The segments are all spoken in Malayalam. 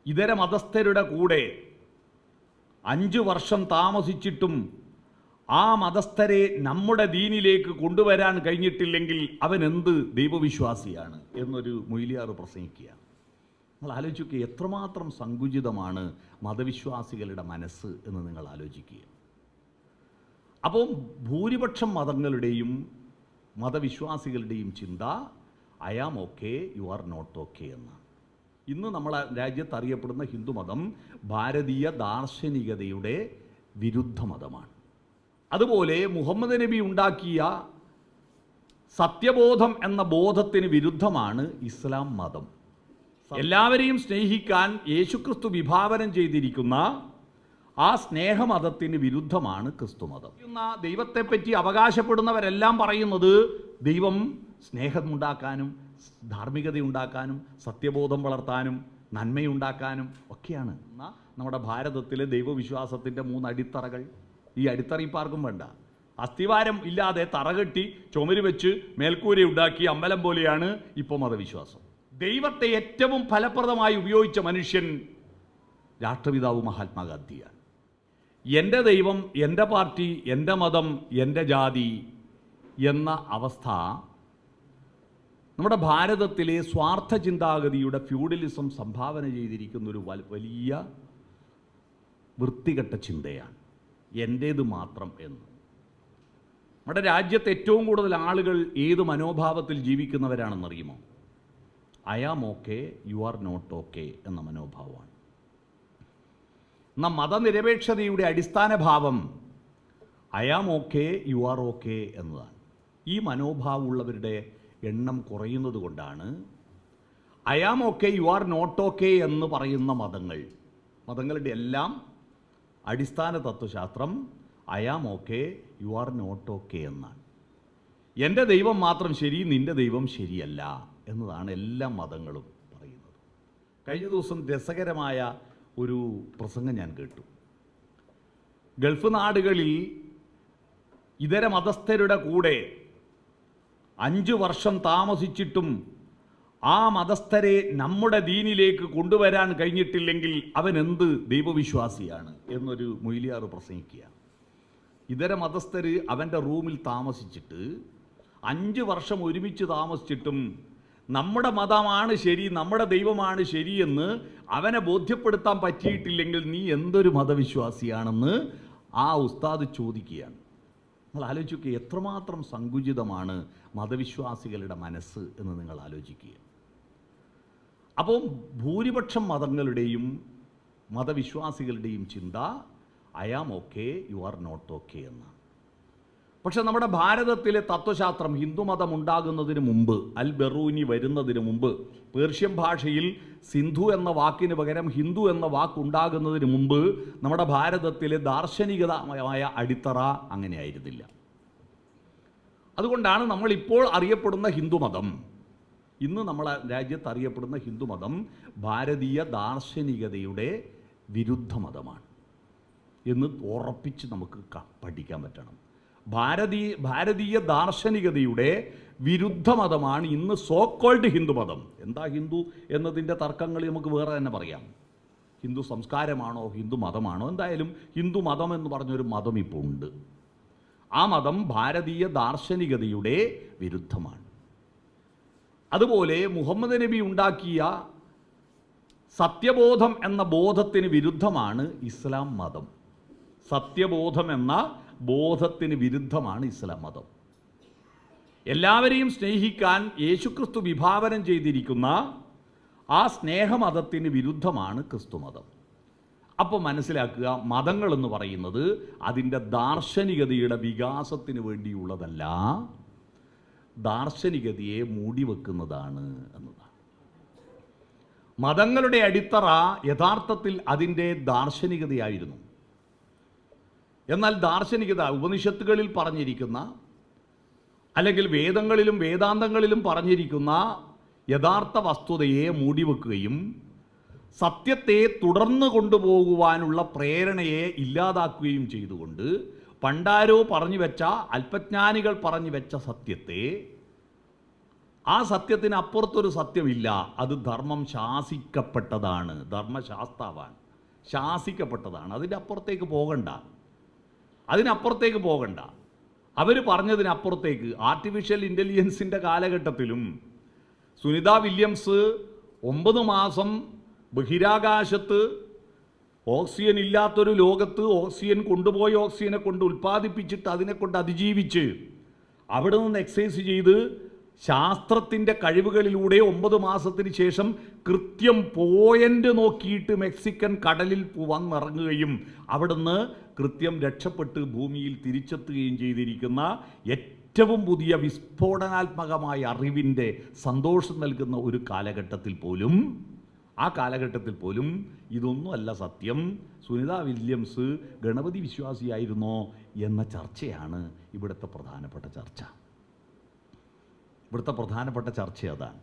ഇതര മതസ്ഥരുടെ കൂടെ 5 വർഷം താമസിച്ചിട്ടും ആ മതസ്ഥരെ നമ്മുടെ ദീനിലേക്ക് കൊണ്ടുവരാൻ കഴിഞ്ഞിട്ടില്ലെങ്കിൽ അവൻ എന്ത് ദൈവവിശ്വാസിയാണ് എന്നൊരു മൊയ്ലിയാർ പ്രസംഗിക്കുക. നിങ്ങൾ ആലോചിക്കുക, എത്രമാത്രം സങ്കുചിതമാണ് മതവിശ്വാസികളുടെ മനസ്സ് എന്ന് നിങ്ങൾ ആലോചിക്കുക. അപ്പോൾ ഭൂരിപക്ഷം മതങ്ങളുടെയും മതവിശ്വാസികളുടെയും ചിന്ത I am okay, you are not okay എന്നാണ്. ഇന്ന് നമ്മളെ രാജ്യത്ത് അറിയപ്പെടുന്ന ഹിന്ദുമതം ഭാരതീയ ദാർശനികതയുടെ വിരുദ്ധ മതമാണ്. അതുപോലെ മുഹമ്മദ് നബി ഉണ്ടാക്കിയ സത്യബോധം എന്ന ബോധത്തിന് വിരുദ്ധമാണ് ഇസ്ലാം മതം. എല്ലാവരെയും സ്നേഹിക്കാൻ യേശുക്രിസ്തു വിഭാവനം ചെയ്തിരിക്കുന്ന ആ സ്നേഹമതത്തിന് വിരുദ്ധമാണ് ക്രിസ്തുമതം. ദൈവത്തെപ്പറ്റി അവകാശപ്പെടുന്നവരെല്ലാം പറയുന്നത് ദൈവം സ്നേഹമുണ്ടാക്കാനും ധാർമ്മികതയുണ്ടാക്കാനും സത്യബോധം വളർത്താനും നന്മയുണ്ടാക്കാനും ഒക്കെയാണ്. നമ്മുടെ ഭാരതത്തിലെ ദൈവവിശ്വാസത്തിൻ്റെ 3 അടിത്തറകൾ. ഈ അടിത്തറയിപ്പാർക്കും വേണ്ട. അസ്ഥിവാരം ഇല്ലാതെ തറകെട്ടി ചുമര് വെച്ച് മേൽക്കൂര ഉണ്ടാക്കി അമ്പലം പോലെയാണ് ഇപ്പോൾ മതവിശ്വാസം. ദൈവത്തെ ഏറ്റവും ഫലപ്രദമായി ഉപയോഗിച്ച മനുഷ്യൻ രാഷ്ട്രപിതാവ് മഹാത്മാഗാന്ധിയാണ്. എൻ്റെ ദൈവം, എൻ്റെ പാർട്ടി, എൻ്റെ മതം, എൻ്റെ ജാതി എന്ന അവസ്ഥ നമ്മുടെ ഭാരതത്തിലെ സ്വാർത്ഥ ചിന്താഗതിയുടെ ഫ്യൂഡലിസം സംഭാവന ചെയ്തിരിക്കുന്ന ഒരു വലിയ വൃത്തികെട്ട ചിന്തയാണ്, എൻ്റേത് മാത്രം എന്ന്. നമ്മുടെ രാജ്യത്ത് ഏറ്റവും കൂടുതൽ ആളുകൾ ഏത് മനോഭാവത്തിൽ ജീവിക്കുന്നവരാണെന്നറിയുമോ? I am okay, you are not okay എന്ന മനോഭാവമാണ്. എന്നാൽ മതനിരപേക്ഷതയുടെ അടിസ്ഥാന ഭാവം I am okay, you are okay എന്നതാണ്. ഈ മനോഭാവമുള്ളവരുടെ എണ്ണം കുറയുന്നത് കൊണ്ടാണ് I am okay, you are not okay എന്ന് പറയുന്ന മതങ്ങളുടെ എല്ലാം അടിസ്ഥാന തത്വശാസ്ത്രം I am okay, you are not okay എന്നാണ്. എൻ്റെ ദൈവം മാത്രം ശരി, നിൻ്റെ ദൈവം ശരിയല്ല എന്നതാണ് എല്ലാ മതങ്ങളും പറയുന്നത്. കഴിഞ്ഞ ദിവസം രസകരമായ ഒരു പ്രസംഗം ഞാൻ കേട്ടു. ഗൾഫ് നാടുകളിൽ ഇതര മതസ്ഥരുടെ കൂടെ 5 വർഷം താമസിച്ചിട്ടും ആ മതസ്ഥരെ നമ്മുടെ ദീനിലേക്ക് കൊണ്ടുവരാൻ കഴിഞ്ഞിട്ടില്ലെങ്കിൽ അവൻ എന്ത് ദൈവവിശ്വാസിയാണ് എന്നൊരു മൊയ്ലിയാർ പ്രസംഗിക്കുക. ഇതര മതസ്ഥർ അവൻ്റെ റൂമിൽ താമസിച്ചിട്ട് 5 വർഷം ഒരുമിച്ച് താമസിച്ചിട്ടും നമ്മുടെ മതമാണ് ശരി, നമ്മുടെ ദൈവമാണ് ശരിയെന്ന് അവനെ ബോധ്യപ്പെടുത്താൻ പറ്റിയിട്ടില്ലെങ്കിൽ നീ എന്തൊരു മതവിശ്വാസിയാണെന്ന് ആ ഉസ്താദ് ചോദിക്കുകയാണ്. നിങ്ങൾ ആലോചിക്കുക, എത്രമാത്രം സങ്കുചിതമാണ് മതവിശ്വാസികളുടെ മനസ്സ് എന്ന് നിങ്ങൾ ആലോചിക്കുക. അപ്പോൾ ഭൂരിപക്ഷം മതങ്ങളുടെയും മതവിശ്വാസികളുടെയും ചിന്ത I am okay, you are not okay എന്നാണ്. പക്ഷെ നമ്മുടെ ഭാരതത്തിലെ തത്വശാസ്ത്രം ഹിന്ദുമതം ഉണ്ടാകുന്നതിന് മുമ്പ്, അൽ ബറൂനി വരുന്നതിന് മുമ്പ്, പേർഷ്യൻ ഭാഷയിൽ സിന്ധു എന്ന വാക്കിന് പകരം ഹിന്ദു എന്ന വാക്കുണ്ടാകുന്നതിന് മുമ്പ് നമ്മുടെ ഭാരതത്തിലെ ദാർശനികമായ അടിത്തറ അങ്ങനെയായിരുന്നില്ല. അതുകൊണ്ടാണ് നമ്മളിപ്പോൾ അറിയപ്പെടുന്ന ഹിന്ദുമതം, ഇന്ന് നമ്മളെ രാജ്യത്ത് അറിയപ്പെടുന്ന ഹിന്ദുമതം ഭാരതീയ ദാർശനികതയുടെ വിരുദ്ധ മതമാണ് എന്ന് ഉറപ്പിച്ച് നമുക്ക് പഠിക്കാൻ പറ്റണം. ഭാരതീയ ദാർശനികതയുടെ വിരുദ്ധ മതമാണ് ഇന്ന് സോക്കോൾഡ് ഹിന്ദുമതം. എന്താ ഹിന്ദു എന്നതിൻ്റെ തർക്കങ്ങൾ നമുക്ക് വേറെ തന്നെ പറയാം. ഹിന്ദു സംസ്കാരമാണോ ഹിന്ദു മതമാണോ? എന്തായാലും ഹിന്ദു മതം എന്ന് പറഞ്ഞൊരു മതം ഇപ്പോൾ ഉണ്ട്. ആ മതം ഭാരതീയ ദാർശനികതയുടെ വിരുദ്ധമാണ്. അതുപോലെ മുഹമ്മദ് നബി ഉണ്ടാക്കിയ സത്യബോധം എന്ന ബോധത്തിന് വിരുദ്ധമാണ് ഇസ്ലാം മതം. സത്യബോധം എന്ന ബോധത്തിന് വിരുദ്ധമാണ് ഇസ്ലാം മതം. എല്ലാവരെയും സ്നേഹിക്കാൻ യേശുക്രിസ്തു വിഭാവനം ചെയ്തിരിക്കുന്ന ആ സ്നേഹമതത്തിന് വിരുദ്ധമാണ് ക്രിസ്തുമതം. അപ്പോൾ മനസ്സിലാക്കുക, മതങ്ങളെന്ന് പറയുന്നത് അതിൻ്റെ ദാർശനികതയുടെ വികാസത്തിന് വേണ്ടിയുള്ളതല്ല, ദാർശനികതയെ മൂടിവെക്കുന്നതാണ് എന്നതാണ്. മതങ്ങളുടെ അടിത്തറ യഥാർത്ഥത്തിൽ അതിൻ്റെ ദാർശനികതയായിരുന്നു. എന്നാൽ ദാർശനികത ഉപനിഷത്തുകളിൽ പറഞ്ഞിരിക്കുന്ന, അല്ലെങ്കിൽ വേദങ്ങളിലും വേദാന്തങ്ങളിലും പറഞ്ഞിരിക്കുന്ന യഥാർത്ഥ വസ്തുതയെ മൂടിവെക്കുകയും സത്യത്തെ തുടർന്ന് കൊണ്ടുപോകുവാനുള്ള പ്രേരണയെ ഇല്ലാതാക്കുകയും ചെയ്തുകൊണ്ട് പണ്ടാരോ പറഞ്ഞു വെച്ച, അല്പജ്ഞാനികൾ പറഞ്ഞു വെച്ച സത്യത്തെ ആ സത്യത്തിന് അപ്പുറത്തൊരു സത്യമില്ല. അത് ധർമ്മം ശാസിക്കപ്പെട്ടതാണ്, ധർമ്മശാസ്താവാണ്, ശാസിക്കപ്പെട്ടതാണ്. അതിൻ്റെ അപ്പുറത്തേക്ക് പോകണ്ട, അതിനപ്പുറത്തേക്ക് പോകണ്ട. അവർ പറഞ്ഞതിനപ്പുറത്തേക്ക് ആർട്ടിഫിഷ്യൽ ഇൻ്റലിജൻസിൻ്റെ കാലഘട്ടത്തിലും സുനിത വില്യംസ് 9 മാസം ബഹിരാകാശത്ത് ഓക്സിജൻ ഇല്ലാത്തൊരു ലോകത്ത് ഓക്സിജൻ കൊണ്ടുപോയി ഓക്സിജനെ കൊണ്ട് ഉൽപ്പാദിപ്പിച്ചിട്ട് അതിനെ കൊണ്ട് അതിജീവിച്ച് അവിടെ നിന്ന് എക്സസൈസ് ചെയ്ത് ശാസ്ത്രത്തിൻ്റെ കഴിവുകളിലൂടെ 9 മാസത്തിന് ശേഷം കൃത്യം പോയിൻ്റ് നോക്കിയിട്ട് മെക്സിക്കൻ കടലിൽ വന്നിറങ്ങുകയും അവിടുന്ന് കൃത്യം രക്ഷപ്പെട്ട് ഭൂമിയിൽ തിരിച്ചെത്തുകയും ചെയ്തിരിക്കുന്ന ഏറ്റവും പുതിയ വിസ്ഫോടനാത്മകമായ അറിവിൻ്റെ സന്തോഷം നൽകുന്ന ഒരു കാലഘട്ടത്തിൽ പോലും, ആ കാലഘട്ടത്തിൽ പോലും ഇതൊന്നുമല്ല സത്യം, സുനിത വില്യംസ് ഗണപതി വിശ്വാസിയായിരുന്നോ എന്ന ചർച്ചയാണ് ഇവിടുത്തെ പ്രധാനപ്പെട്ട ചർച്ച. ഇവിടുത്തെ പ്രധാനപ്പെട്ട ചർച്ച അതാണ്.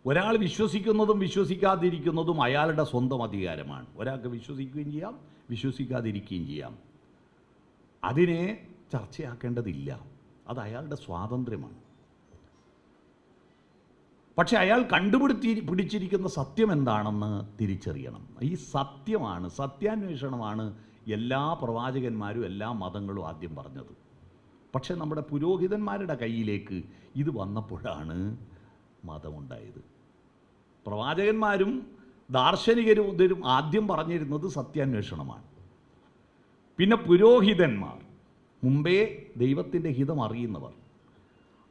ഒരാൾ വിശ്വസിക്കുന്നതും വിശ്വസിക്കാതിരിക്കുന്നതും അയാളുടെ സ്വന്തം അധികാരമാണ്. ഒരാൾക്ക് വിശ്വസിക്കുകയും ചെയ്യാം, വിശ്വസിക്കാതിരിക്കുകയും ചെയ്യാം. അതിനെ ചർച്ചയാക്കേണ്ടതില്ല, അത് അയാളുടെ സ്വാതന്ത്ര്യമാണ്. പക്ഷെ അയാൾ പിടിച്ചിരിക്കുന്ന സത്യം എന്താണെന്ന് തിരിച്ചറിയണം. ഈ സത്യമാണ്, സത്യാന്വേഷണമാണ് എല്ലാ പ്രവാചകന്മാരും എല്ലാ മതങ്ങളും ആദ്യം പറഞ്ഞത്. പക്ഷെ നമ്മുടെ പുരോഹിതന്മാരുടെ കയ്യിലേക്ക് ഇത് വന്നപ്പോഴാണ് മതമുണ്ടായത്. പ്രവാചകന്മാരും ദാർശനികരും ആദ്യം പറഞ്ഞിരുന്നത് സത്യാന്വേഷണമാണ്. പിന്നെ പുരോഹിതന്മാർ, മുമ്പേ ദൈവത്തിൻ്റെ ഹിതം അറിയുന്നവർ,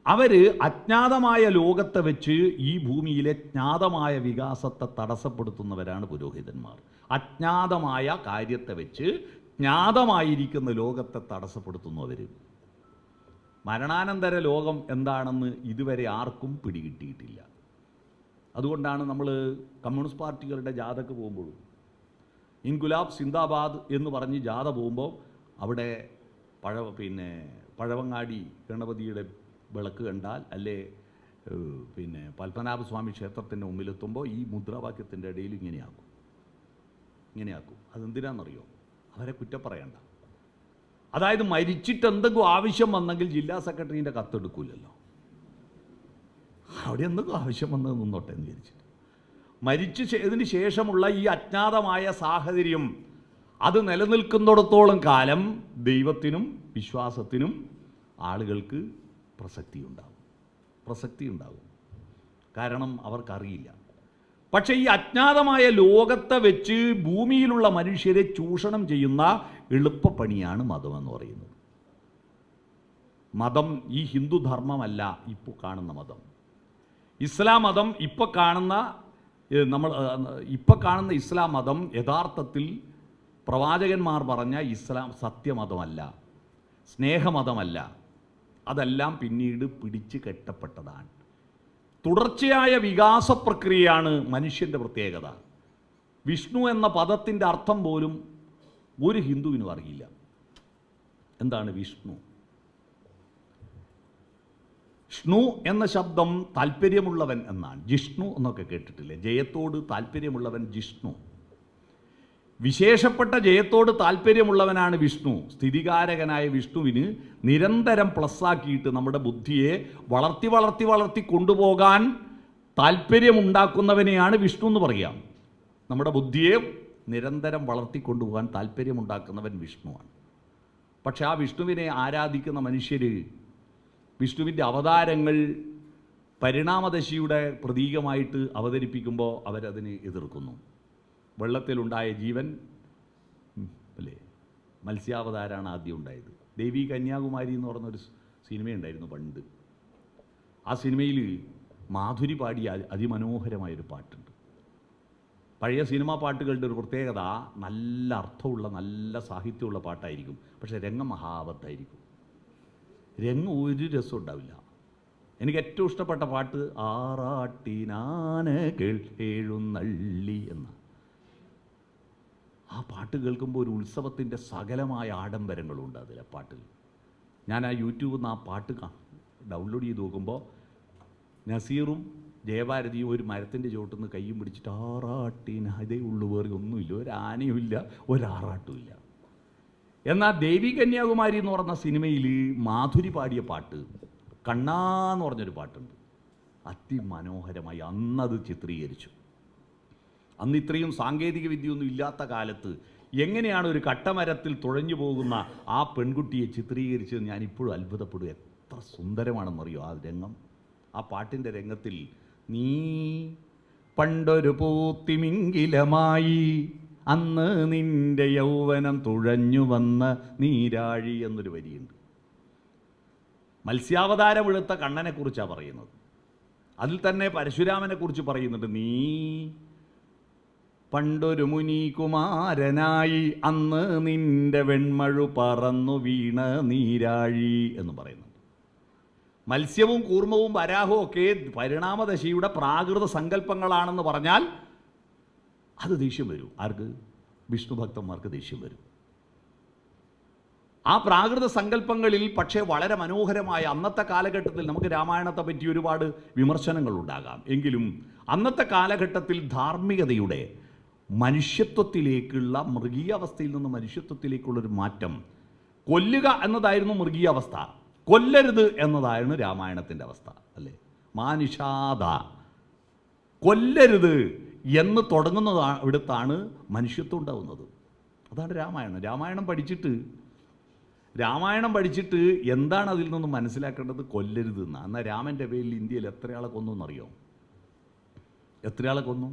അവർ അജ്ഞാതമായ ലോകത്തെ വെച്ച് ഈ ഭൂമിയിലെ ജ്ഞാതമായ വികാസത്തെ തടസ്സപ്പെടുത്തുന്നവരാണ് പുരോഹിതന്മാർ. അജ്ഞാതമായ കാര്യത്തെ വെച്ച് ജ്ഞാതമായിരിക്കുന്ന ലോകത്തെ തടസ്സപ്പെടുത്തുന്നവർ. മരണാനന്തര ലോകം എന്താണെന്ന് ഇതുവരെ ആർക്കും പിടികിട്ടിയിട്ടില്ല. അതുകൊണ്ടാണ് നമ്മൾ കമ്മ്യൂണിസ്റ്റ് പാർട്ടികളുടെ ജാഥക്ക് പോകുമ്പോഴും ഇൻകുലാബ് സിന്ദാബാദ് എന്ന് പറഞ്ഞ് ജാഥ പോകുമ്പോൾ അവിടെ പഴവങ്ങാടി ഗണപതിയുടെ വിളക്ക് കണ്ടാൽ, അല്ലേ പത്മനാഭസ്വാമി ക്ഷേത്രത്തിൻ്റെ മുമ്പിലെത്തുമ്പോൾ ഈ മുദ്രാവാക്യത്തിൻ്റെ ഇടയിൽ ഇങ്ങനെയാക്കും. അതെന്തിനാണെന്നറിയോ? അവരെ കുറ്റം പറയണ്ട. അതായത് മരിച്ചിട്ട് എന്തെങ്കിലും ആവശ്യം വന്നെങ്കിൽ ജില്ലാ സെക്രട്ടറീൻ്റെ കത്തെടുക്കൂലല്ലോ, അവിടെ എന്തെങ്കിലും ആവശ്യം വന്നത് നിന്നോട്ടെ എന്ന് വിചാരിച്ചിട്ട് മരിച്ചതിന് ശേഷമുള്ള ഈ അജ്ഞാതമായ സാഹചര്യം അത് നിലനിൽക്കുന്നിടത്തോളം കാലം ദൈവത്തിനും വിശ്വാസത്തിനും ആളുകൾക്ക് പ്രസക്തി ഉണ്ടാകും. കാരണം അവർക്കറിയില്ല. പക്ഷേ ഈ അജ്ഞാതമായ ലോകത്തെ വെച്ച് ഭൂമിയിലുള്ള മനുഷ്യരെ ചൂഷണം ചെയ്യുന്ന എളുപ്പപ്പണിയാണ് മതമെന്ന് പറയുന്നത്. മതം ഈ ഹിന്ദു ധർമ്മമല്ല ഇപ്പോൾ കാണുന്ന മതം. ഇസ്ലാം മതം ഇപ്പോൾ കാണുന്ന ഇസ്ലാം മതം യഥാർത്ഥത്തിൽ പ്രവാചകന്മാർ പറഞ്ഞ ഇസ്ലാം സത്യമതമല്ല, സ്നേഹമതമല്ല. അതെല്ലാം പിന്നീട് പിടിച്ചു കെട്ടപ്പെട്ടതാണ്. തുടർച്ചയായ വികാസ പ്രക്രിയയാണ് മനുഷ്യൻ്റെ പ്രത്യേകത. വിഷ്ണു എന്ന പദത്തിൻ്റെ അർത്ഥം പോലും ഒരു ഹിന്ദുവിനും അറിയില്ല. എന്താണ് വിഷ്ണു? ഷ്ണു എന്ന ശബ്ദം താല്പര്യമുള്ളവൻ എന്നാണ്. ജിഷ്ണു എന്നൊക്കെ കേട്ടിട്ടില്ലേ? ജയത്തോട് താല്പര്യമുള്ളവൻ ജിഷ്ണു. വിശേഷപ്പെട്ട ജയത്തോട് താല്പര്യമുള്ളവനാണ് വിഷ്ണു. സ്ഥിതികാരകനായ വിഷ്ണുവിന് നിരന്തരം പ്ലസ്സാക്കിയിട്ട് നമ്മുടെ ബുദ്ധിയെ വളർത്തി കൊണ്ടുപോകാൻ താല്പര്യമുണ്ടാക്കുന്നവനെയാണ് വിഷ്ണു എന്ന് പറയാം. നമ്മുടെ ബുദ്ധിയെ നിരന്തരം വളർത്തിക്കൊണ്ടുപോകാൻ താല്പര്യമുണ്ടാക്കുന്നവൻ വിഷ്ണുവാണ്. പക്ഷെ ആ വിഷ്ണുവിനെ ആരാധിക്കുന്ന മനുഷ്യർ വിഷ്ണുവിൻ്റെ അവതാരങ്ങൾ പരിണാമദശയുടെ പ്രതീകമായിട്ട് അവതരിപ്പിക്കുമ്പോൾ അവരതിനെ എതിർക്കുന്നു. വെള്ളത്തിലുണ്ടായ ജീവൻ അല്ലേ, മത്സ്യാവതാരമാണ് ആദ്യം ഉണ്ടായത്. ദേവി കന്യാകുമാരി എന്ന് പറഞ്ഞൊരു സിനിമയുണ്ടായിരുന്നു പണ്ട്. ആ സിനിമയിൽ മാധുരി പാടിയ അതിമനോഹരമായൊരു പാട്ടുണ്ട്. പഴയ സിനിമാ പാട്ടുകളുടെ ഒരു പ്രത്യേകത നല്ല അർത്ഥമുള്ള നല്ല സാഹിത്യമുള്ള പാട്ടായിരിക്കും, പക്ഷേ രംഗം മഹാബദ്ധായിരിക്കും. രംഗം ഒരു രസം ഉണ്ടാവില്ല. എനിക്ക് ഏറ്റവും ഇഷ്ടപ്പെട്ട പാട്ട് ആറാട്ടിനാനകൾ എഴുന്നള്ളി എന്ന ആ പാട്ട് കേൾക്കുമ്പോൾ ഒരു ഉത്സവത്തിൻ്റെ സകലമായ ആഡംബരങ്ങളുണ്ട് അതിലെ പാട്ടിൽ. ഞാൻ ആ യൂട്യൂബിൽ നിന്ന് ആ പാട്ട് ഡൗൺലോഡ് ചെയ്ത് നോക്കുമ്പോൾ നസീറും ജയഭാരതിയും ഒരു മരത്തിൻ്റെ ചുവട്ടിൽ നിന്ന് കയ്യും പിടിച്ചിട്ട് ആറാട്ടിന് അതേ ഉള്ളു, വേറെ ഒന്നുമില്ല, ഒരു ആനയുമില്ല, ഒരാറാട്ടുമില്ല. എന്നാൽ ദേവി കന്യാകുമാരി എന്ന് പറഞ്ഞ സിനിമയിൽ മാധുരി പാടിയ പാട്ട് കണ്ണാന്ന് പറഞ്ഞൊരു പാട്ടുണ്ട്, അതിമനോഹരമായി അന്നത് ചിത്രീകരിച്ചു. അന്ന് ഇത്രയും സാങ്കേതിക വിദ്യയൊന്നും ഇല്ലാത്ത കാലത്ത് എങ്ങനെയാണ് ഒരു കട്ടമരത്തിൽ തുഴഞ്ഞു പോകുന്ന ആ പെൺകുട്ടിയെ ചിത്രീകരിച്ചത് ഞാനിപ്പോഴും അത്ഭുതപ്പെടുക. എത്ര സുന്ദരമാണെന്നറിയോ ആ രംഗം. ആ പാട്ടിൻ്റെ രംഗത്തിൽ നീ പണ്ടൊരു പൂത്തിമിങ്കിലമായി അന്ന് നിന്റെ യൗവനം തുഴഞ്ഞു വന്ന നീരാഴി എന്നൊരു വരിയുണ്ട്. മത്സ്യാവതാരമെടുത്ത കണ്ണനെക്കുറിച്ചാണ് പറയുന്നത്. അതിൽ തന്നെ പരശുരാമനെക്കുറിച്ച് പറയുന്നുണ്ട്. നീ പണ്ടൊരു മുനികുമാരനായി അന്ന് നിന്റെ വെൺമഴു പറന്നു വീണ നീരാഴി എന്ന് പറയുന്നുണ്ട്. മത്സ്യവും കൂർമ്മവും വരാഹവും ഒക്കെ പരിണാമദശയുടെ പ്രാകൃത സങ്കല്പങ്ങളാണെന്ന് പറഞ്ഞാൽ അത് ദേഷ്യം വരും. ആർക്ക്? വിഷ്ണു ഭക്തന്മാർക്ക് ദേഷ്യം വരും. ആ പ്രാകൃത സങ്കല്പങ്ങളിൽ പക്ഷേ വളരെ മനോഹരമായ അന്നത്തെ കാലഘട്ടത്തിൽ നമുക്ക് രാമായണത്തെ പറ്റി ഒരുപാട് വിമർശനങ്ങൾ ഉണ്ടാകാം. എങ്കിലും അന്നത്തെ കാലഘട്ടത്തിൽ ധാർമ്മികതയുടെ മനുഷ്യത്വത്തിലേക്കുള്ള മൃഗീയാവസ്ഥയിൽ നിന്ന് മനുഷ്യത്വത്തിലേക്കുള്ളൊരു മാറ്റം, കൊല്ലുക എന്നതായിരുന്നു മൃഗീയാവസ്ഥ, കൊല്ലരുത് എന്നതായിരുന്നു രാമായണത്തിൻ്റെ അവസ്ഥ, അല്ലേ? മാനുഷാദ, കൊല്ലരുത് എന്ന് തുടങ്ങുന്നതാണ് ഇവിടുത്താണ് മനുഷ്യത്വം ഉണ്ടാവുന്നത്. അതാണ് രാമായണം. രാമായണം പഠിച്ചിട്ട് എന്താണ് അതിൽ നിന്ന് മനസ്സിലാക്കേണ്ടത്? കൊല്ലരുത് എന്നാണ്. എന്നാൽ രാമൻ്റെ പേരിൽ ഇന്ത്യയിൽ എത്രയാളെ കൊന്നു എന്നറിയോ? എത്രയാളെ കൊന്നു?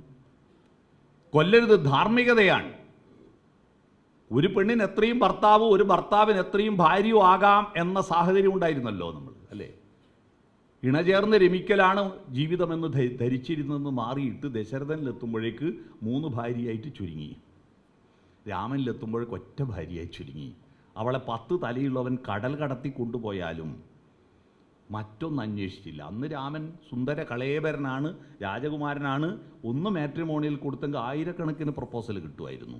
കൊല്ലരുത് ധാർമ്മികതയാണ്. ഒരു പെണ്ണിന് എത്രയും ഭർത്താവും ഒരു ഭർത്താവിന് എത്രയും ഭാര്യയും ആകാം എന്ന സാഹചര്യം ഉണ്ടായിരുന്നല്ലോ നമ്മൾ, അല്ലേ? ഇണചേർന്ന് രമിക്കലാണ് ജീവിതമെന്ന് ധരിച്ചിരുന്നെന്ന് മാറിയിട്ട് ദശരഥനിലെത്തുമ്പോഴേക്ക് 3 ഭാര്യയായിട്ട് ചുരുങ്ങി. രാമനിലെത്തുമ്പോഴേക്ക് ഒറ്റ ഭാര്യയായി ചുരുങ്ങി. അവളെ 10 തലയുള്ളവൻ കടൽ കടത്തി കൊണ്ടുപോയാലും മറ്റൊന്നും അന്വേഷിച്ചില്ല. അന്ന് രാമൻ സുന്ദര കളേബരനാണ്, രാജകുമാരനാണ്. ഒന്ന് മാട്രിമോണിയിൽ കൊടുത്തെങ്കിൽ 1000കണക്കിന് പ്രപ്പോസൽ കിട്ടുമായിരുന്നു.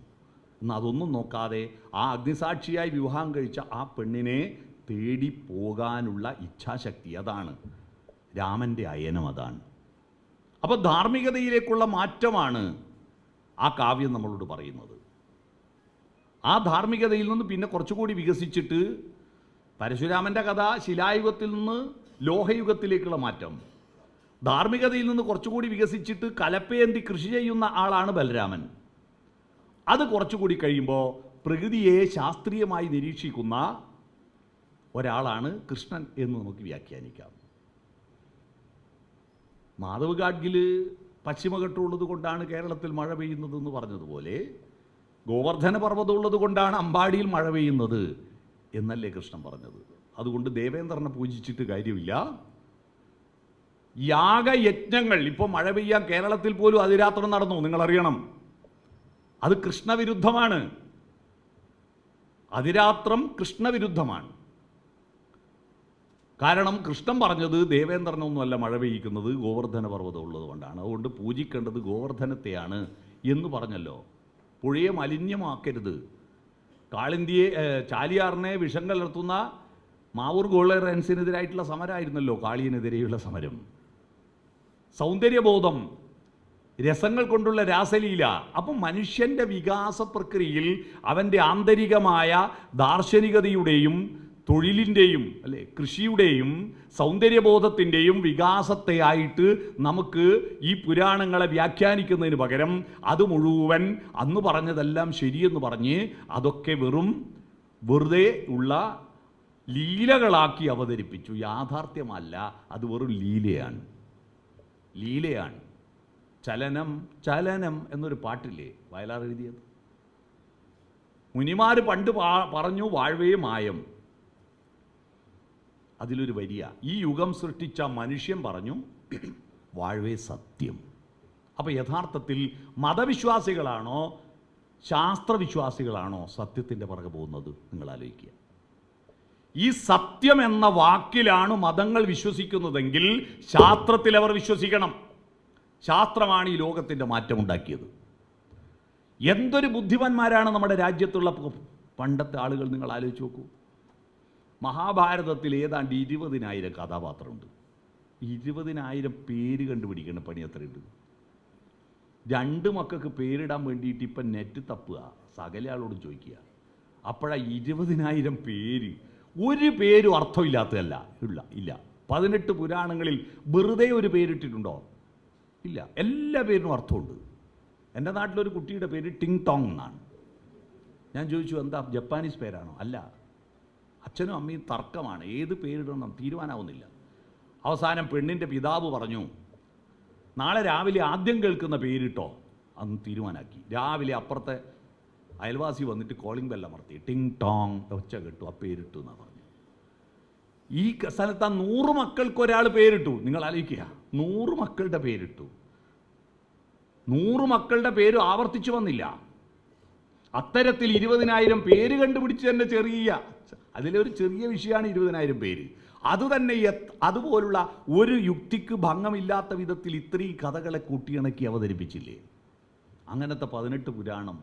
എന്നാൽ അതൊന്നും നോക്കാതെ ആ അഗ്നിസാക്ഷിയായി വിവാഹം കഴിച്ച ആ പെണ്ണിനെ തേടി പോകാനുള്ള ഇച്ഛാശക്തി, അതാണ് രാമൻ്റെ അയനം. അതാണ്. അപ്പോൾ ധാർമ്മികതയിലേക്കുള്ള മാറ്റമാണ് ആ കാവ്യം നമ്മളോട് പറയുന്നത്. ആ ധാർമ്മികതയിൽ നിന്ന് പിന്നെ കുറച്ചുകൂടി വികസിച്ചിട്ട് പരശുരാമൻ്റെ കഥ ശിലായുഗത്തിൽ നിന്ന് ലോഹയുഗത്തിലേക്കുള്ള മാറ്റം. ധാർമ്മികതയിൽ നിന്ന് കുറച്ചുകൂടി വികസിച്ചിട്ട് കലപ്പയേന്തി കൃഷി ചെയ്യുന്ന ആളാണ് ബലരാമൻ. അത് കുറച്ചുകൂടി കഴിയുമ്പോൾ പ്രകൃതിയെ ശാസ്ത്രീയമായി നിരീക്ഷിക്കുന്ന ഒരാളാണ് കൃഷ്ണൻ എന്ന് നമുക്ക് വ്യാഖ്യാനിക്കാം. മാധവ് ഗാഡ്ഗിൽ പശ്ചിമഘട്ടമുള്ളത് കൊണ്ടാണ് കേരളത്തിൽ മഴ പെയ്യുന്നതെന്ന് പറഞ്ഞതുപോലെ ഗോവർദ്ധന പർവ്വതമുള്ളത് കൊണ്ടാണ് അമ്പാടിയിൽ മഴ പെയ്യുന്നത് എന്നല്ലേ കൃഷ്ണൻ പറഞ്ഞത്. അതുകൊണ്ട് ദേവേന്ദ്രനെ പൂജിച്ചിട്ട് കാര്യമില്ല. യാഗയജ്ഞങ്ങൾ ഇപ്പോൾ മഴ പെയ്യാൻ കേരളത്തിൽ പോലും അതിരാത്രം നടന്നു, നിങ്ങളറിയണം. അത് കൃഷ്ണവിരുദ്ധമാണ്. അതിരാത്രം കൃഷ്ണവിരുദ്ധമാണ്. കാരണം കൃഷ്ണൻ പറഞ്ഞത് ദേവേന്ദ്രനൊന്നുമല്ല മഴ പെയ്യിക്കുന്നത്, ഗോവർദ്ധന പർവ്വതം ഉള്ളത് കൊണ്ടാണ്. അതുകൊണ്ട് പൂജിക്കേണ്ടത് ഗോവർദ്ധനത്തെയാണ് എന്ന് പറഞ്ഞല്ലോ. പുഴയെ മലിനമാക്കരുത്. കാളിന്തിയെ ചാലിയാറിനെ വിഷം കലർത്തുന്ന മാവൂർ ഗോൾഡൻസിനെതിരായിട്ടുള്ള സമരമായിരുന്നല്ലോ കാളിയനെതിരെയുള്ള സമരം. സൗന്ദര്യബോധം, രസങ്ങൾ കൊണ്ടുള്ള രാസലീല. അപ്പം മനുഷ്യൻ്റെ വികാസ പ്രക്രിയയിൽ അവൻ്റെ ആന്തരികമായ ദാർശനികതയുടെയും തൊഴിലിൻ്റെയും അല്ലെ കൃഷിയുടെയും സൗന്ദര്യബോധത്തിൻ്റെയും വികാസത്തെ ആയിട്ട് നമുക്ക് ഈ പുരാണങ്ങളെ വ്യാഖ്യാനിക്കുന്നതിന് പകരം അത് മുഴുവൻ അന്ന് പറഞ്ഞതെല്ലാം ശരിയെന്ന് പറഞ്ഞ് അതൊക്കെ വെറുതെ ഉള്ള ലീലകളാക്കി അവതരിപ്പിച്ചു. യാഥാർത്ഥ്യമല്ല, അത് വെറും ലീലയാണ്. ചലനം ചലനം എന്നൊരു പാട്ടില്ലേ വയലാർ എഴുതിയത്? മുനിമാർ പണ്ട് പറഞ്ഞു വാഴ്വേ മായം. അതിലൊരു വരിയ ഈ യുഗം സൃഷ്ടിച്ച മനുഷ്യൻ പറഞ്ഞു വാഴ്വേ സത്യം. അപ്പോൾ യഥാർത്ഥത്തിൽ മതവിശ്വാസികളാണോ ശാസ്ത്രവിശ്വാസികളാണോ സത്യത്തിൻ്റെ പുറകെ പോകുന്നത്? നിങ്ങൾ ആലോചിക്കുക. ഈ സത്യം എന്ന വാക്കിലാണ് മതങ്ങൾ വിശ്വസിക്കുന്നതെങ്കിൽ ശാസ്ത്രത്തിൽ അവർ വിശ്വസിക്കണം. ശാസ്ത്രമാണ് ഈ ലോകത്തിൻ്റെ മാറ്റമുണ്ടാക്കിയത്. എന്തൊരു ബുദ്ധിമാന്മാരാണ് നമ്മുടെ രാജ്യത്തുള്ള പണ്ടത്തെ ആളുകൾ. നിങ്ങൾ ആലോചിച്ച് നോക്കൂ. മഹാഭാരതത്തിൽ ഏതാണ്ട് 20,000 കഥാപാത്രമുണ്ട്. 20,000 പേര് കണ്ടുപിടിക്കേണ്ട പണി എത്രയുണ്ട്? 2 മക്കൾക്ക് പേരിടാൻ വേണ്ടിയിട്ട് ഇപ്പം നെറ്റ് തപ്പുക, സകല ആളോടും ചോദിക്കുക. അപ്പോഴാ 20,000 പേര്. ഒരു പേരും അർത്ഥമില്ലാത്തതല്ല ഇല്ല. 18 പുരാണങ്ങളിൽ വെറുതെ ഒരു പേരിട്ടിട്ടുണ്ടോ? ഇല്ല. എല്ലാ പേരിനും അർത്ഥമുണ്ട്. എൻ്റെ നാട്ടിലൊരു കുട്ടിയുടെ പേര് ടിങ് ടോങ് എന്നാണ്. ഞാൻ ചോദിച്ചു, എന്താ ജപ്പാനീസ് പേരാണോ? അല്ല. അച്ഛനും അമ്മയും തർക്കമാണ്, ഏത് പേരിടണം തീരുമാനമാവുന്നില്ല. അവസാനം പെണ്ണിൻ്റെ പിതാവ് പറഞ്ഞു, നാളെ രാവിലെ ആദ്യം കേൾക്കുന്ന പേരിട്ടോ. അന്ന് തീരുമാനാക്കി. രാവിലെ അപ്പുറത്തെ അയൽവാസി വന്നിട്ട് കോളിംഗ് ബെൽ അമർത്തി. ടിങ് ടോങ് ഒച്ച കേട്ടു, ആ പേരിട്ടു എന്നാണ് പറഞ്ഞു. ഈ സ്ഥലത്ത് 100 മക്കൾക്ക് ഒരാൾ പേരിട്ടു. നിങ്ങൾ ആലോചിക്കുക, 100 മക്കളുടെ പേരിട്ടു. 100 മക്കളുടെ പേര് ആവർത്തിച്ചു വന്നില്ല. അത്തരത്തിൽ 20,000 പേര് കണ്ടുപിടിച്ച് തന്നെ അതിലൊരു ചെറിയ വിഷയമാണ് 20,000 പേര്. അതുതന്നെ അതുപോലുള്ള ഒരു യുക്തിക്ക് ഭംഗമില്ലാത്ത വിധത്തിൽ ഇത്രയും കഥകളെ കൂട്ടിയിണക്കി അവതരിപ്പിച്ചില്ലേ? അങ്ങനത്തെ 18 പുരാണം,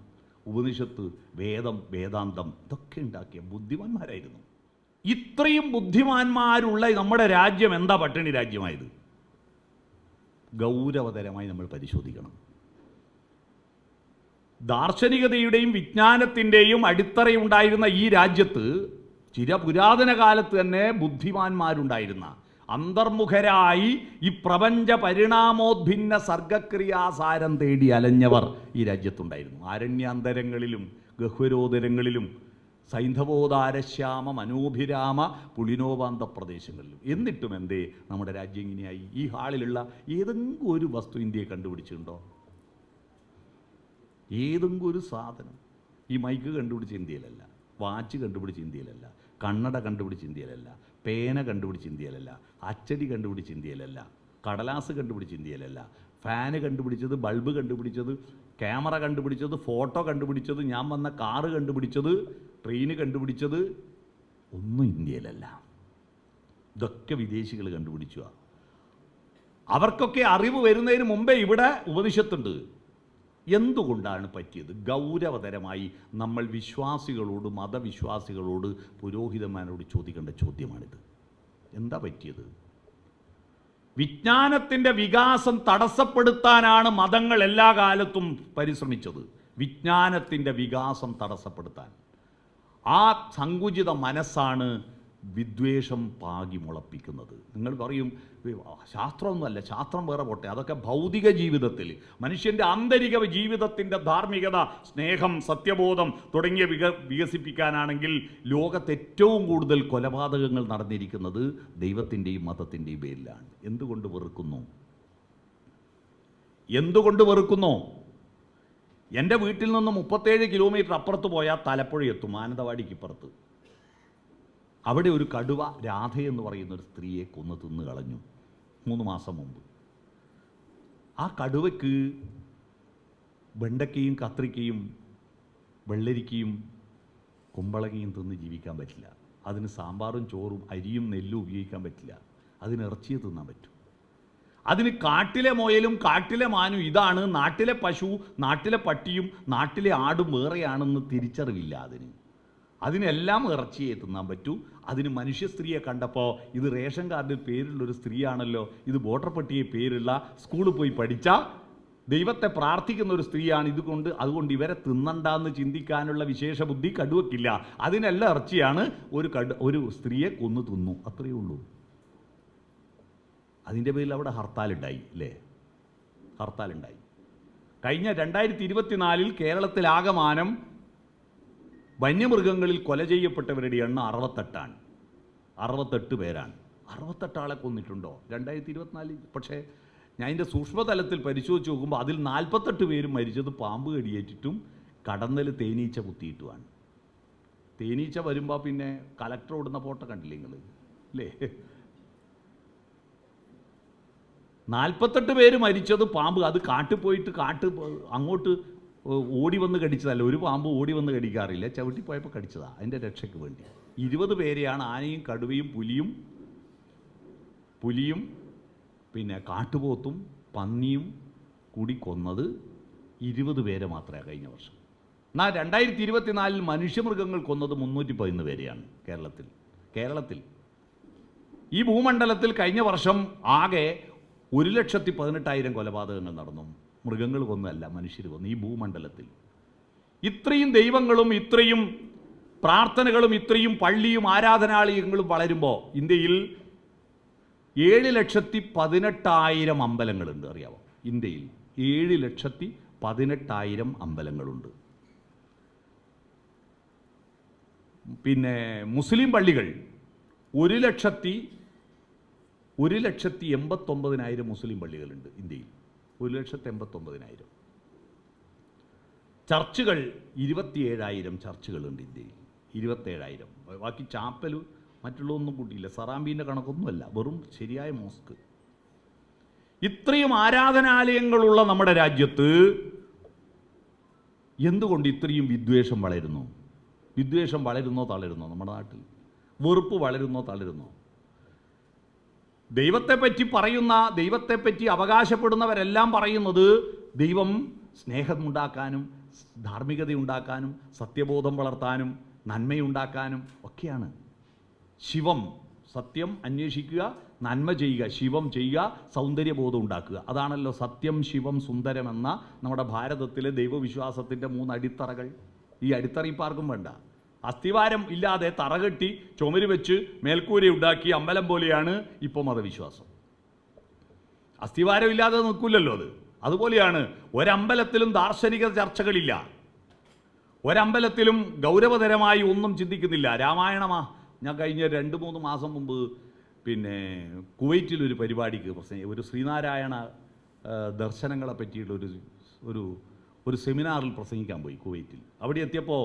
ഉപനിഷത്ത്, വേദം, വേദാന്തം ഇതൊക്കെ ഉണ്ടാക്കിയ ബുദ്ധിമാന്മാരായിരുന്നു. ഇത്രയും ബുദ്ധിമാന്മാരുള്ള നമ്മുടെ രാജ്യം എന്താ പട്ടിണി രാജ്യമായത്? ഗൗരവതരമായി നമ്മൾ പരിശോധിക്കണം. ദാർശനികതയുടെയും വിജ്ഞാനത്തിൻ്റെയും അടിത്തറയുണ്ടായിരുന്ന ഈ രാജ്യത്ത് ചിരപുരാതന കാലത്ത് തന്നെ ബുദ്ധിമാന്മാരുണ്ടായിരുന്ന, അന്തർമുഖരായി ഈ പ്രപഞ്ച പരിണാമോദ്ഭിന്ന സർഗക്രിയാസാരം തേടി അലഞ്ഞവർ ഈ രാജ്യത്തുണ്ടായിരുന്നു. ആരണ്യാന്തരങ്ങളിലും ഗഹ്വരോദരങ്ങളിലും സൈന്ധവോദാരശ്യാമ മനോഭിരാമ പുളിനോപാന്ത പ്രദേശങ്ങളിലും. എന്നിട്ടും എന്തേ നമ്മുടെ രാജ്യം ഇങ്ങനെയായി? ഈ ഹാളിലുള്ള ഏതെങ്കിലും ഒരു വസ്തു ഇന്ത്യയെ കണ്ടുപിടിച്ചിട്ടുണ്ടോ? ഏതെങ്കിലും ഒരു സാധനം? ഈ മൈക്ക് കണ്ടുപിടിച്ച ഇന്ത്യയിലല്ല, വാച്ച് കണ്ടുപിടിച്ച ഇന്ത്യയിലല്ല, കണ്ണട കണ്ടുപിടിച്ച ഇന്ത്യയിലല്ല, പേന കണ്ടുപിടിച്ച ഇന്ത്യയിലല്ല, അച്ചടി കണ്ടുപിടിച്ച ഇന്ത്യയിലല്ല, കടലാസ് കണ്ടുപിടിച്ച ഇന്ത്യയിലല്ല, ഫാന് കണ്ടുപിടിച്ചത്, ബൾബ് കണ്ടുപിടിച്ചത്, ക്യാമറ കണ്ടുപിടിച്ചത്, ഫോട്ടോ കണ്ടുപിടിച്ചത്, ഞാൻ വന്ന കാറ് കണ്ടുപിടിച്ചത്, ട്രെയിന് കണ്ടുപിടിച്ചത് ഒന്നും ഇന്ത്യയിലല്ല. ഇതൊക്കെ വിദേശികൾ കണ്ടുപിടിച്ചു. അവർക്കൊക്കെ അറിവ് വരുന്നതിന് മുമ്പേ ഇവിടെ ഉപനിഷത്തുണ്ട്. എന്തുകൊണ്ടാണ് പറ്റിയത്? ഗൗരവതരമായി നമ്മൾ വിശ്വാസികളോട്, മതവിശ്വാസികളോട്, പുരോഹിതന്മാരോട് ചോദിക്കേണ്ട ചോദ്യമാണിത്. എന്താ പറ്റിയത്? വിജ്ഞാനത്തിൻ്റെ വികാസം തടസ്സപ്പെടുത്താനാണ് മതങ്ങൾ എല്ലാ കാലത്തും പരിശ്രമിച്ചത്. വിജ്ഞാനത്തിൻ്റെ വികാസം തടസ്സപ്പെടുത്താൻ. ആ സങ്കുചിത മനസ്സാണ് വിദ്വേഷം പാകി മുളപ്പിക്കുന്നത്. നിങ്ങൾ പറയും ശാസ്ത്രമൊന്നുമല്ല, ശാസ്ത്രം വേറെ പോട്ടെ, അതൊക്കെ ഭൗതിക ജീവിതത്തിൽ മനുഷ്യൻ്റെ ആന്തരിക ജീവിതത്തിൻ്റെ ധാർമ്മികത, സ്നേഹം, സത്യബോധം തുടങ്ങിയ വികസിപ്പിക്കാനാണെങ്കിൽ ലോകത്ത് ഏറ്റവും കൂടുതൽ കൊലപാതകങ്ങൾ നടന്നിരിക്കുന്നത് ദൈവത്തിൻ്റെയും മതത്തിൻ്റെയും പേരിലാണ്. എന്തുകൊണ്ട് വെറുക്കുന്നു? എന്തുകൊണ്ട് വെറുക്കുന്നു? എൻ്റെ വീട്ടിൽ നിന്ന് 37 കിലോമീറ്റർ അപ്പുറത്ത് പോയാൽ തലപ്പുഴ എത്തും, മാനന്തവാടിക്ക് ഇപ്പുറത്ത്. അവിടെ ഒരു കടുവ, രാധ എന്ന് പറയുന്ന ഒരു സ്ത്രീയെ കൊന്നു തിന്നു കളഞ്ഞു 3 മാസം മുമ്പ്. ആ കടുവയ്ക്ക് വെണ്ടയ്ക്കയും കത്രിക്കയും വെള്ളരിക്കയും കുമ്പളകയും തിന്ന് ജീവിക്കാൻ പറ്റില്ല. അതിന് സാമ്പാറും ചോറും അരിയും നെല്ലും ഉപയോഗിക്കാൻ പറ്റില്ല. അതിന് ഇറച്ചിയെ തിന്നാൻ പറ്റും. അതിന് കാട്ടിലെ മുയലും കാട്ടിലെ മാനും ഇതാണ്, നാട്ടിലെ പശു, നാട്ടിലെ പട്ടിയും നാട്ടിലെ ആടും വേറെയാണെന്ന് തിരിച്ചറിവില്ല. അതിനെല്ലാം ഇറച്ചിയെ തിന്നാൻ പറ്റൂ. അതിന് മനുഷ്യ സ്ത്രീയെ കണ്ടപ്പോൾ ഇത് റേഷൻ കാർഡിൽ പേരുള്ളൊരു സ്ത്രീയാണല്ലോ, ഇത് വോട്ടർ പട്ടികയിൽ പേരുള്ള, സ്കൂളിൽ പോയി പഠിച്ച, ദൈവത്തെ പ്രാർത്ഥിക്കുന്ന ഒരു സ്ത്രീയാണ്, അതുകൊണ്ട് ഇവരെ തിന്നണ്ടെന്ന് ചിന്തിക്കാനുള്ള വിശേഷ ബുദ്ധി കടുവയ്ക്കില്ല. അതിനെല്ലാം ഇറച്ചിയാണ്. ഒരു സ്ത്രീയെ കൊന്നു തിന്നു, അത്രയേ ഉള്ളൂ. അതിൻ്റെ പേരിൽ അവിടെ ഹർത്താലുണ്ടായി അല്ലേ? ഹർത്താലുണ്ടായി. കഴിഞ്ഞ 2024 കേരളത്തിലാകമാനം വന്യമൃഗങ്ങളിൽ കൊല ചെയ്യപ്പെട്ടവരുടെ എണ്ണം 68ആണ്. 68 പേരാണ്. 68 ആളെ കൊന്നിട്ടുണ്ടോ 2024? പക്ഷേ ഞാൻ ഇതിൻ്റെ സൂക്ഷ്മതലത്തിൽ പരിശോധിച്ച് നോക്കുമ്പോൾ അതിൽ 48 പേരും മരിച്ചത് പാമ്പ് കടിയേറ്റിട്ടും കടന്നൽ തേനീച്ച കുത്തിയിട്ടുമാണ്. തേനീച്ച വരുമ്പോൾ പിന്നെ കലക്ടർ ഓടുന്ന ഫോട്ടോ കണ്ടില്ലേ നിങ്ങൾ അല്ലേ? 48 പേര് മരിച്ചത് പാമ്പ്. അത് കാട്ടിൽ പോയിട്ട് അങ്ങോട്ട് ഓടി വന്ന് കടിച്ചതല്ല. ഒരു പാമ്പ് ഓടി വന്ന് കടിക്കാറില്ല, ചവിട്ടിപ്പോയപ്പോൾ കടിച്ചതാണ്, അതിൻ്റെ രക്ഷയ്ക്ക് വേണ്ടി. 20 പേരെയാണ് ആനയും കടുവയും പുലിയും പിന്നെ കാട്ടുപോത്തും പന്നിയും കൂടി കൊന്നത്. 20 പേരെ മാത്രമേ കഴിഞ്ഞ വർഷം. എന്നാൽ 2024 മനുഷ്യമൃഗങ്ങൾ കൊന്നത് 311 പേരെയാണ് കേരളത്തിൽ. ഈ ഭൂമണ്ഡലത്തിൽ കഴിഞ്ഞ വർഷം ആകെ 1,18,000 കൊലപാതകങ്ങൾ നടന്നു. മൃഗങ്ങൾ കൊന്നല്ല, മനുഷ്യർ കൊന്നു. ഈ ഭൂമണ്ഡലത്തിൽ ഇത്രയും ദൈവങ്ങളും ഇത്രയും പ്രാർത്ഥനകളും ഇത്രയും പള്ളിയും ആരാധനാലയങ്ങളും വളരുമ്പോൾ ഇന്ത്യയിൽ 7,18,000 അമ്പലങ്ങളുണ്ട്. അറിയാമോ? ഇന്ത്യയിൽ 7,18,000 അമ്പലങ്ങളുണ്ട്. പിന്നെ മുസ്ലിം പള്ളികൾ 1,89,000 മുസ്ലിം പള്ളികളുണ്ട് ഇന്ത്യയിൽ. 1,89,000. ചർച്ചുകൾ 27,000 ചർച്ചുകളുണ്ട് ഇന്ത്യയിൽ. 27,000. ബാക്കി ചാപ്പൽ മറ്റുള്ളതൊന്നും കൂട്ടിയില്ല. സറാമ്പീൻ്റെ കണക്കൊന്നുമല്ല, വെറും ശരിയായ മോസ്ക്. ഇത്രയും ആരാധനാലയങ്ങളുള്ള നമ്മുടെ രാജ്യത്ത് എന്തുകൊണ്ട് ഇത്രയും വിദ്വേഷം വളരുന്നു? വിദ്വേഷം വളരുന്നോ തളരുന്നോ? നമ്മുടെ നാട്ടിൽ വെറുപ്പ് വളരുന്നോ തളരുന്നോ? ദൈവത്തെപ്പറ്റി പറയുന്ന, ദൈവത്തെപ്പറ്റി അവകാശപ്പെടുന്നവരെല്ലാം പറയുന്നത് ദൈവം സ്നേഹമുണ്ടാക്കാനും ധാർമ്മികതയുണ്ടാക്കാനും സത്യബോധം വളർത്താനും നന്മയുണ്ടാക്കാനും ഒക്കെയാണ്. ശിവം, സത്യം അന്വേഷിക്കുക, നന്മ ചെയ്യുക, ശിവം ചെയ്യുക, സൗന്ദര്യബോധം ഉണ്ടാക്കുക. അതാണല്ലോ സത്യം, ശിവം, സുന്ദരം എന്ന നമ്മുടെ ഭാരതത്തിലെ ദൈവവിശ്വാസത്തിൻ്റെ 3 അടിത്തറകൾ. ഈ അടിത്തറ ഇപ്പോൾ ആർക്കും വേണ്ട. അസ്ഥിവാരം ഇല്ലാതെ തറകെട്ടി ചുമര് വെച്ച് മേൽക്കൂര ഉണ്ടാക്കി അമ്പലം പോലെയാണ് ഇപ്പോൾ മതവിശ്വാസം. അസ്ഥിവാരം ഇല്ലാതെ നിൽക്കില്ലല്ലോ അത്. അതുപോലെയാണ് ഒരമ്പലത്തിലും ദാർശനിക ചർച്ചകളില്ല, ഒരമ്പലത്തിലും ഗൗരവതരമായി ഒന്നും ചിന്തിക്കുന്നില്ല. രാമായണമാ. ഞാൻ കഴിഞ്ഞ 2-3 മാസം മുമ്പ് പിന്നെ കുവൈറ്റിലൊരു പരിപാടിക്ക് ഒരു ശ്രീനാരായണ ദർശനങ്ങളെ പറ്റിയുള്ള ഒരു സെമിനാറിൽ പ്രസംഗിക്കാൻ പോയി കുവൈറ്റിൽ. അവിടെ എത്തിയപ്പോൾ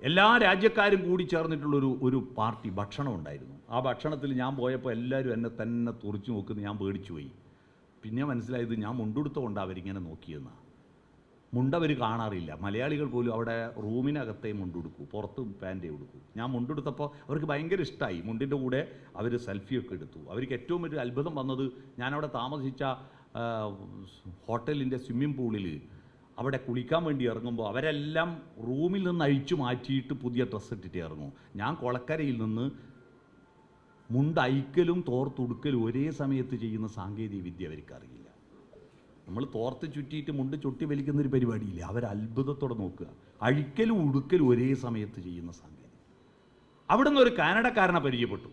എല്ലാ രാജ്യക്കാരും കൂടി ചേർന്നിട്ടുള്ളൊരു പാർട്ടി ഭക്ഷണം ഉണ്ടായിരുന്നു. ആ ഭക്ഷണത്തിൽ ഞാൻ പോയപ്പോൾ എല്ലാവരും എന്നെ തന്നെ തുറച്ചു നോക്കുന്നത് ഞാൻ പേടിച്ചു പോയി. പിന്നെ മനസ്സിലായത് ഞാൻ മുണ്ടെടുത്തുകൊണ്ടാണ് അവരിങ്ങനെ നോക്കിയെന്നാണ്. മുണ്ടവർ കാണാറില്ല. മലയാളികൾ പോലും അവിടെ റൂമിനകത്തേ മുണ്ടെടുക്കൂ, പുറത്ത് പാൻറ്റേ കൊടുക്കൂ. ഞാൻ മുണ്ടെടുത്തപ്പോൾ അവർക്ക് ഭയങ്കര ഇഷ്ടമായി. മുണ്ടിൻ്റെ കൂടെ അവർ സെൽഫിയൊക്കെ എടുത്തു. അവർക്ക് ഏറ്റവും വലിയ അത്ഭുതം വന്നത്, ഞാനവിടെ താമസിച്ച ഹോട്ടലിൻ്റെ സ്വിമ്മിംഗ് പൂളിൽ അവിടെ കുളിക്കാൻ വേണ്ടി ഇറങ്ങുമ്പോൾ അവരെല്ലാം റൂമിൽ നിന്ന് അഴിച്ചു മാറ്റിയിട്ട് പുതിയ ഡ്രസ്സ് ഇട്ടിട്ട് ഇറങ്ങും. ഞാൻ കൊളക്കരയിൽ നിന്ന് മുണ്ടയക്കലും തോർത്തുടുക്കലും ഒരേ സമയത്ത് ചെയ്യുന്ന സാങ്കേതിക വിദ്യ അവർക്കറിയില്ല. നമ്മൾ തോർത്ത് ചുറ്റിയിട്ട് മുണ്ട് ചുട്ടി വലിക്കുന്നൊരു പരിപാടിയില്ല. അവർ അത്ഭുതത്തോടെ നോക്കുക. അഴിക്കലും ഉടുക്കലും ഒരേ സമയത്ത് ചെയ്യുന്ന സാങ്കേതിക. അവിടെ നിന്ന് ഒരു കാനഡക്കാരനെ പരിചയപ്പെട്ടു.